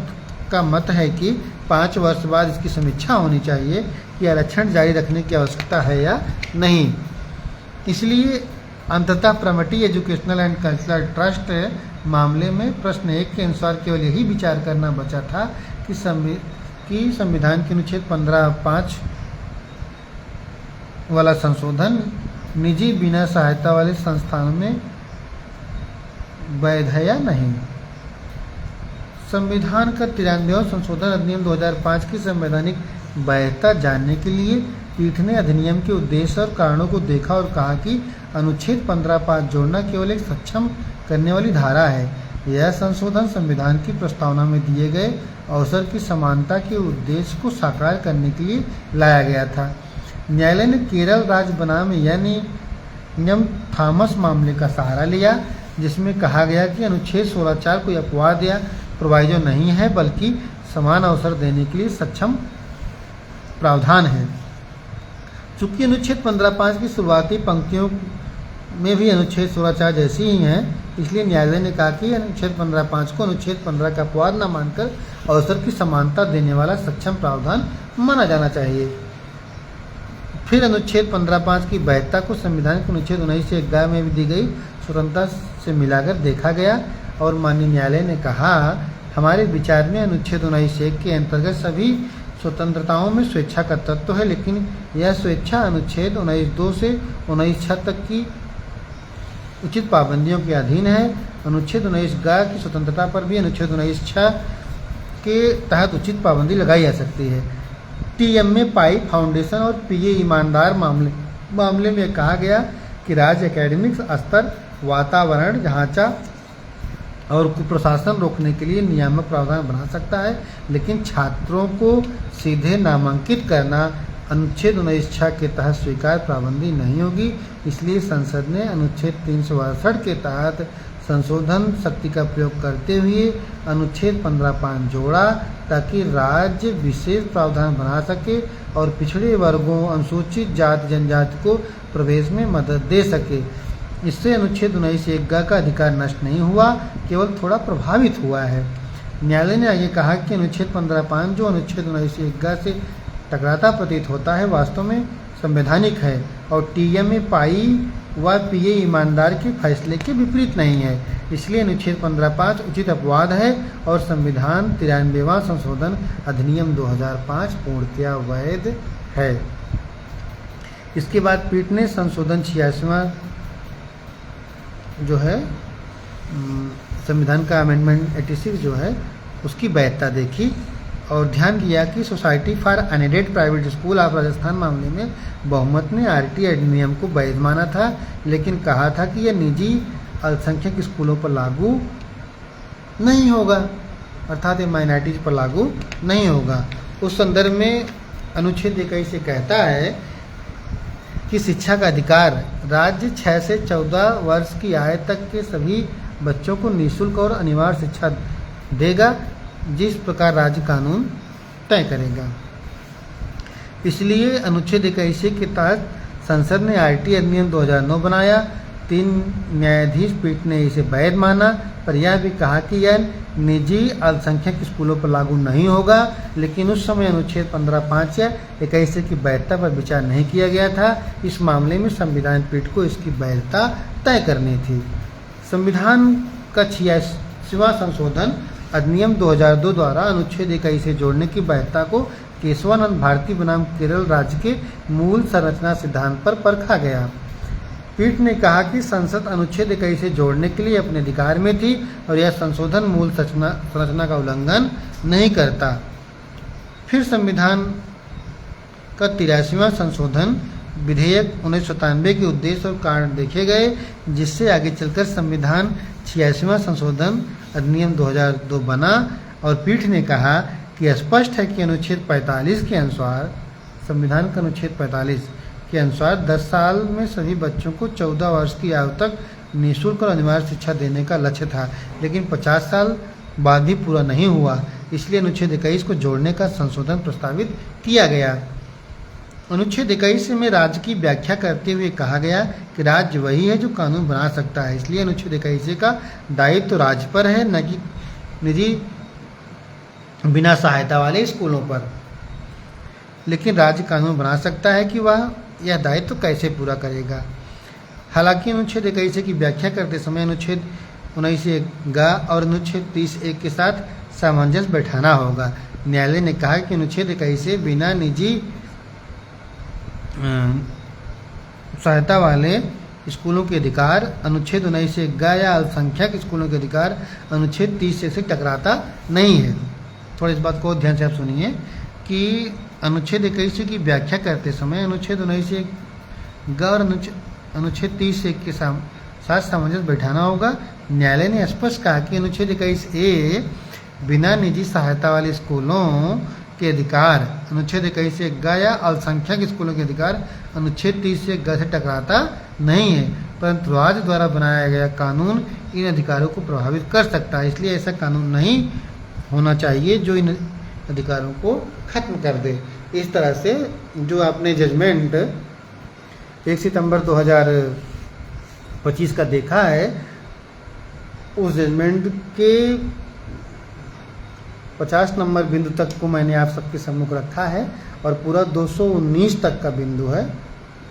का मत है कि 5 वर्ष बाद इसकी समीक्षा होनी चाहिए कि आरक्षण जारी रखने की आवश्यकता है या नहीं। इसलिए अंततः प्रमटी एजुकेशनल एंड कल्चरल ट्रस्ट मामले में प्रश्न 1 के अनुसार केवल यही विचार करना बचा था कि संविधान के अनुच्छेद 15(5) वाला संशोधन निजी बिना सहायता वाले संस्थानों में वैध है या नहीं। संविधान का 93वां संशोधन अधिनियम 2005 की संवैधानिक वैधता जानने के लिए पीठ ने अधिनियम के उद्देश्य और कारणों को देखा और कहा कि अनुच्छेद 15(5) जोड़ना केवल एक सक्षम करने वाली धारा है। यह संशोधन संविधान की प्रस्तावना में दिए गए अवसर की समानता के उद्देश्य को साकार करने के लिए लाया गया था। न्यायालय ने केरल राज्य बनाम नियम थॉमस मामले का सहारा लिया, जिसमें कहा गया कि अनुच्छेद 16(4) कोई अपवाद या प्रोवाइजो नहीं है, बल्कि समान अवसर देने के लिए सक्षम प्रावधान है। चूंकि अनुच्छेद 15(5) की शुरुआती पंक्तियों में भी अनुच्छेद 16(4) जैसी ही हैं, इसलिए न्यायालय ने कहा कि अनुच्छेद 15(5) को अनुच्छेद 15 का अपवाद न मानकर अवसर की समानता देने वाला सक्षम प्रावधान माना जाना चाहिए। फिर अनुच्छेद 15(5) की वैधता को संविधान के अनुच्छेद 19 से 11 में भी दी गई स्वतंत्रता से मिलाकर देखा गया और माननीय न्यायालय ने कहा, हमारे विचार में अनुच्छेद 19(1) के अंतर्गत सभी स्वतंत्रताओं में स्वेच्छा का तत्व है, लेकिन यह स्वेच्छा अनुच्छेद 19(2) से 19(6) तक की उचित पाबंदियों के अधीन है। अनुच्छेद 19(11) की स्वतंत्रता पर भी अनुच्छेद 19(6) के तहत उचित पाबंदी लगाई जा सकती है। TMA पाई फाउंडेशन और PA ईमानदार मामले में कहा गया कि राज्य एकेडमिक स्तर, वातावरण, ढांचा और कुप्रशासन रोकने के लिए नियामक प्रावधान बना सकता है, लेकिन छात्रों को सीधे नामांकित करना अनुच्छेद 19(6) के तहत स्वीकार पाबंदी नहीं होगी। इसलिए संसद ने अनुच्छेद 362 के तहत संशोधन शक्ति का प्रयोग करते हुए अनुच्छेद 15(5) जोड़ा, ताकि राज्य विशेष प्रावधान बना सके और पिछड़े वर्गों, अनुसूचित जाति जनजाति को प्रवेश में मदद दे सके। इससे अनुच्छेद 19(1) का अधिकार नष्ट नहीं हुआ, केवल थोड़ा प्रभावित हुआ है। न्यायालय ने आगे कहा कि अनुच्छेद 15(5) जो अनुच्छेद 19(1) से टकराता प्रतीत होता है, वास्तव में संवैधानिक है और TMA पाई व PA ईमानदार के फैसले के विपरीत नहीं है। इसलिए अनुच्छेद 15(5) उचित अपवाद है और संविधान 93वां संशोधन अधिनियम 2005 पूर्णतया वैध है। इसके बाद पीठ ने संशोधन 86वां जो है संविधान का अमेंडमेंट 86 जो है उसकी वैधता देखी और ध्यान दिया कि society for unaided private school of Rajasthan मामले में बहुमत ने RT अधिनियम को वैध माना था, लेकिन कहा था कि यह निजी अल्पसंख्यक स्कूलों पर लागू नहीं होगा, अर्थात ये माइनॉरिटीज पर लागू नहीं होगा। उस संदर्भ में अनुच्छेद 21 से कहता है कि शिक्षा का अधिकार राज्य 6 से 14 वर्ष की आयु तक के सभी बच्चों को निःशुल्क और अनिवार्य शिक्षा देगा, जिस प्रकार राज्य कानून तय करेगा। इसलिए अनुच्छेद 21 के तहत संसद ने RT अधिनियम 2009 बनाया। 3 न्यायाधीश पीठ ने इसे वैध माना, पर यह भी कहा कि यह निजी अल्पसंख्यक स्कूलों पर लागू नहीं होगा, लेकिन उस समय अनुच्छेद 15(5) या 21 की वैधता पर विचार नहीं किया गया था। इस मामले में संविधान पीठ को इसकी वैधता तय करनी थी। संविधान का 86वां संशोधन अधिनियम 2002 द्वारा अनुच्छेद 21 से जोड़ने की वैधता को केशवानंद भारती बनाम केरल राज्य के मूल संरचना सिद्धांत पर परखा गया। पीठ ने कहा कि संसद अनुच्छेद 21 से जोड़ने के लिए अपने अधिकार में थी और यह संशोधन मूल संरचना का उल्लंघन नहीं करता। फिर संविधान का 83वां संशोधन विधेयक 1997 के उद्देश्य और कारण देखे गए, जिससे आगे चलकर संविधान 86वां संशोधन अधिनियम 2002 बना और पीठ ने कहा कि स्पष्ट है कि अनुच्छेद 45 के अनुसार, संविधान का अनुच्छेद 45 के अनुसार 10 साल में सभी बच्चों को 14 वर्ष की आयु तक निःशुल्क और अनिवार्य शिक्षा देने का लक्ष्य था, लेकिन 50 साल बाद भी पूरा नहीं हुआ। इसलिए अनुच्छेद 21 को जोड़ने का संशोधन प्रस्तावित किया गया। अनुच्छेद 21 में राज्य की व्याख्या करते हुए कहा गया कि राज्य वही है जो कानून बना सकता है, इसलिए अनुच्छेद 21 का दायित्व तो राज्य पर है, न कि निजी बिना सहायता वाले स्कूलों पर। लेकिन राज्य कानून बना सकता है कि वह यह दायित्व तो कैसे पूरा करेगा। हालांकि अनुच्छेद 21 की व्याख्या करते समय अनुच्छेद 19(ग) और अनुच्छेद 30(1) के साथ सामंजस्य बैठाना होगा। न्यायालय ने कहा कि अनुच्छेद 21 बिना निजी सहायता वाले स्कूलों के अधिकार अनुच्छेद 19(ग) या अल्पसंख्यक स्कूलों के अधिकार अनुच्छेद 30 से टकराता नहीं है। थोड़ा इस बात को ध्यान से आप सुनिए कि अनुच्छेद 21 की व्याख्या करते समय अनुच्छेद 19(ग) और अनुच्छेद 30(1) के साथ सामंजस्य बैठाना होगा। न्यायालय ने स्पष्ट कहा कि अनुच्छेद 21(a) बिना निजी सहायता वाले स्कूलों के अधिकार अनुच्छेद 21(ग) या अल्पसंख्यक स्कूलों के अधिकार अनुच्छेद 30(ग) से टकराता नहीं है, परंतु राज्य द्वारा बनाया गया कानून इन अधिकारों को प्रभावित कर सकता है। इसलिए ऐसा कानून नहीं होना चाहिए जो इन अधिकारों को खत्म कर दे। इस तरह से जो आपने जजमेंट 1 सितंबर 2025 का देखा है, उस जजमेंट के 50 नंबर बिंदु तक को मैंने आप सबके सम्मुख रखा है और पूरा 219 तक का बिंदु है,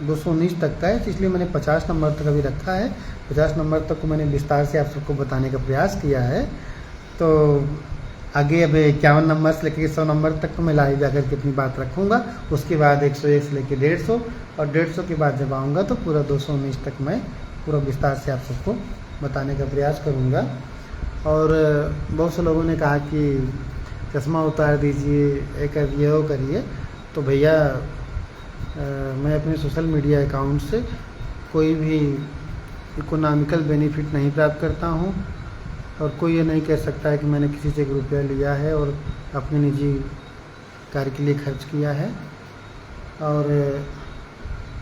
219 तक का है, इसलिए मैंने 50 नंबर तक अभी रखा है। 50 नंबर तक को मैंने विस्तार से आप सबको बताने का प्रयास किया है। तो आगे अब 51 नंबर से लेकर 100 नंबर तक को मैं लाइव जाकर के अपनी बात रखूँगा। उसके बाद 101 से लेकर 150 और 150 के बाद जब आऊँगा तो पूरा 219 तक मैं पूरा विस्तार से आप सबको बताने का प्रयास करूँगा। और बहुत से लोगों ने कहा कि चश्मा उतार दीजिए, ये करिए वो करिए। तो भैया मैं अपने सोशल मीडिया अकाउंट से कोई भी इकोनॉमिकल बेनिफिट नहीं प्राप्त करता हूँ और कोई ये नहीं कह सकता है कि मैंने किसी से 1 रुपया लिया है और अपने निजी कार्य के लिए खर्च किया है। और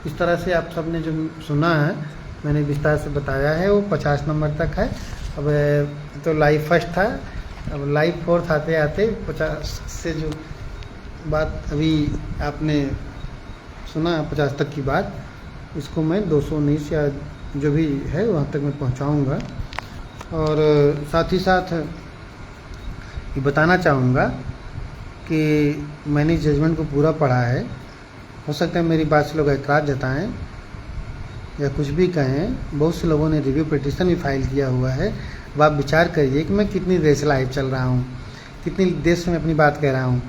इस तरह से आप सब ने जो सुना है मैंने विस्तार से बताया है, वो 50 नंबर तक है। अब तो लाइव फर्स्ट था, अब लाइव फोर्थ आते आते 50 से जो बात अभी आपने सुना 50 तक की बात, इसको मैं 219 या जो भी है वहाँ तक मैं पहुँचाऊँगा। और साथ ही साथ ये बताना चाहूँगा कि मैंने इस जजमेंट को पूरा पढ़ा है। हो सकता है मेरी बात से लोग ऐतराज़ जताएँ या कुछ भी कहें। बहुत से लोगों ने रिव्यू पिटीशन भी फाइल किया हुआ है। अब आप विचार करिए कि मैं कितनी देर से लाइव चल रहा हूँ, कितनी देर से मैं अपनी बात कह रहा हूँ,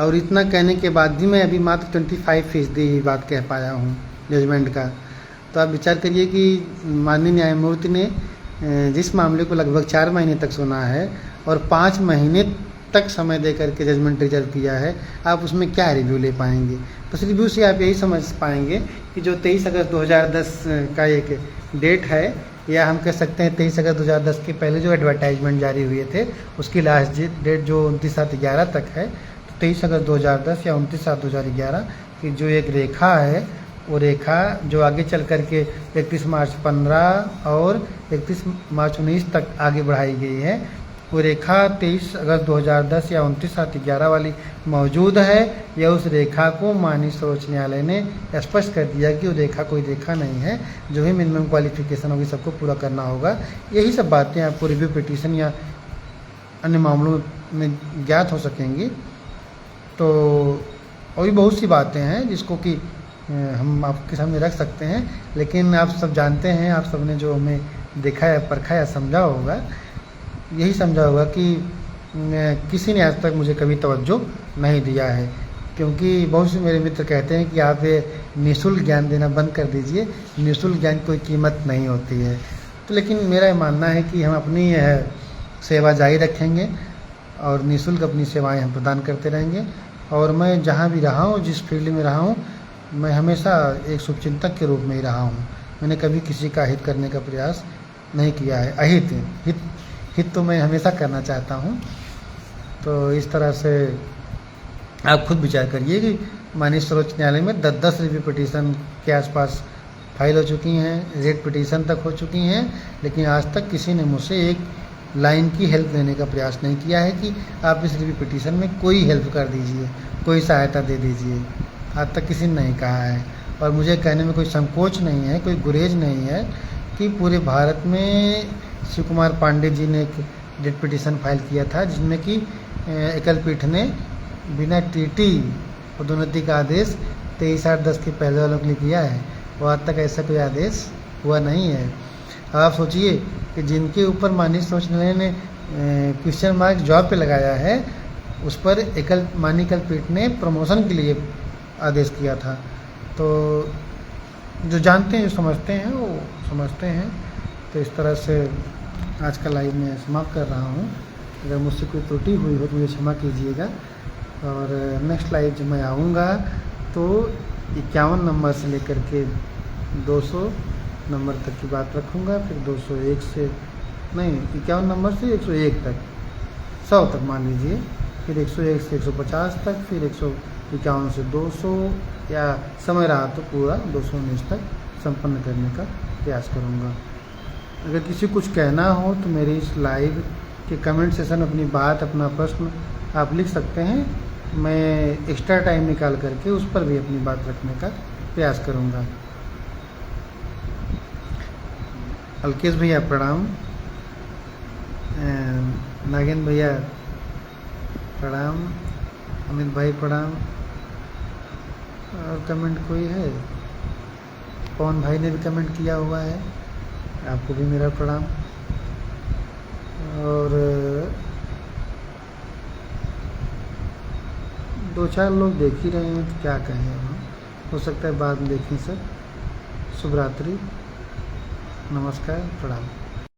और इतना कहने के बाद भी मैं अभी मात्र 25% ही बात कह पाया हूँ जजमेंट का। तो आप विचार करिए कि माननीय न्यायमूर्ति ने जिस मामले को लगभग 4 महीने तक सुना है और 5 महीने तक समय दे करके जजमेंट रिजर्व किया है, आप उसमें क्या रिव्यू ले पाएंगे? बस रिव्यू से आप यही समझ पाएंगे कि जो 23 अगस्त 2010 का एक डेट है, या हम कह सकते हैं 23 अगस्त 2010 के पहले जो एडवर्टाइजमेंट जारी हुए थे उसकी लास्ट डेट जो 29/7/11 तक है। तो 23 अगस्त 2010 या 29/7/2011 की जो एक रेखा है, वो रेखा जो आगे चल कर के 31 मार्च 15 और 31 मार्च 19 तक आगे बढ़ाई गई है, वो रेखा 23 अगस्त 2010 या 29/7/11 वाली मौजूद है। या उस रेखा को माननीय सर्वोच्च न्यायालय ने स्पष्ट कर दिया कि वो रेखा कोई रेखा नहीं है, जो भी मिनिमम क्वालिफिकेशन होगी सबको पूरा करना होगा। यही सब बातें आपको रिव्यू पिटीशन या अन्य मामलों में ज्ञात हो सकेंगी। तो और भी बहुत सी बातें हैं जिसको कि हम आपके सामने रख सकते हैं, लेकिन आप सब जानते हैं, आप सब ने जो हमें देखा या परखा या समझा होगा, यही समझा होगा कि किसी ने आज तक मुझे कभी तवज्जो नहीं दिया है। क्योंकि बहुत से मेरे मित्र कहते हैं कि आप ये निःशुल्क ज्ञान देना बंद कर दीजिए, निःशुल्क ज्ञान कोई कीमत नहीं होती है। तो लेकिन मेरा ये मानना है कि हम अपनी सेवा जारी रखेंगे और निःशुल्क अपनी सेवाएं हम प्रदान करते रहेंगे। और मैं जहाँ भी रहा हूँ, जिस फील्ड में रहा हूँ, मैं हमेशा एक शुभचिंतक के रूप में ही रहा हूँ। मैंने कभी किसी का हित करने का प्रयास नहीं किया है। हित तो मैं हमेशा करना चाहता हूँ। तो इस तरह से आप खुद विचार करिए कि माननीय सर्वोच्च न्यायालय में 10 रिव्यू पिटीशन के आसपास फाइल हो चुकी हैं, रेट पिटीशन तक हो चुकी हैं, लेकिन आज तक किसी ने मुझसे एक लाइन की हेल्प लेने का प्रयास नहीं किया है कि आप इस रिव्यू पिटीशन में कोई हेल्प कर दीजिए, कोई सहायता दे दीजिए। आज तक किसी ने नहीं कहा है। और मुझे कहने में कोई संकोच नहीं है, कोई गुरेज नहीं है कि पूरे भारत में शिव कुमार पांडे जी ने एक रिट पिटीशन फाइल किया था, जिसमें कि एकल पीठ ने बिना टीटी पदोन्नति का आदेश 23/8/10 के पहले वालों के लिए किया है। और आज तक ऐसा कोई आदेश हुआ नहीं है। अब आप सोचिए कि जिनके ऊपर माननीय सर्वोच्च न्यायालय ने क्वेश्चन मार्क जॉब पे लगाया है, उस पर माननीय एकल पीठ ने प्रमोशन के लिए आदेश किया था। तो जो जानते हैं, जो समझते हैं, वो समझते हैं। तो इस तरह से आज का लाइव मैं समाप्त कर रहा हूँ। अगर मुझसे कोई त्रुटि हुई हो तो मुझे क्षमा कीजिएगा। और नेक्स्ट लाइव जब मैं आऊँगा तो 51 नंबर से लेकर के 200 नंबर तक की बात रखूँगा। फिर 201 से नहीं, 51 नंबर से 101 तक, 100 तक मान लीजिए, फिर 101 से 150 तक, फिर 151 से 200, या समय रहा तो पूरा 219 तक संपन्न करने का प्रयास करूँगा। अगर किसी कुछ कहना हो तो मेरे इस लाइव के कमेंट सेशन अपनी बात, अपना प्रश्न आप लिख सकते हैं। मैं एक्स्ट्रा टाइम निकाल करके उस पर भी अपनी बात रखने का प्रयास करूँगा। अलकेश भैया प्रणाम, नागेंद्र भैया प्रणाम, अमित भाई प्रणाम। और कमेंट कोई है? पवन भाई ने भी कमेंट किया हुआ है, आपको भी मेरा प्रणाम। और 2-4 लोग देख ही रहे हैं तो क्या कहें हम, हो सकता है बाद में देखें। सर शुभ रात्रि, नमस्कार, प्रणाम।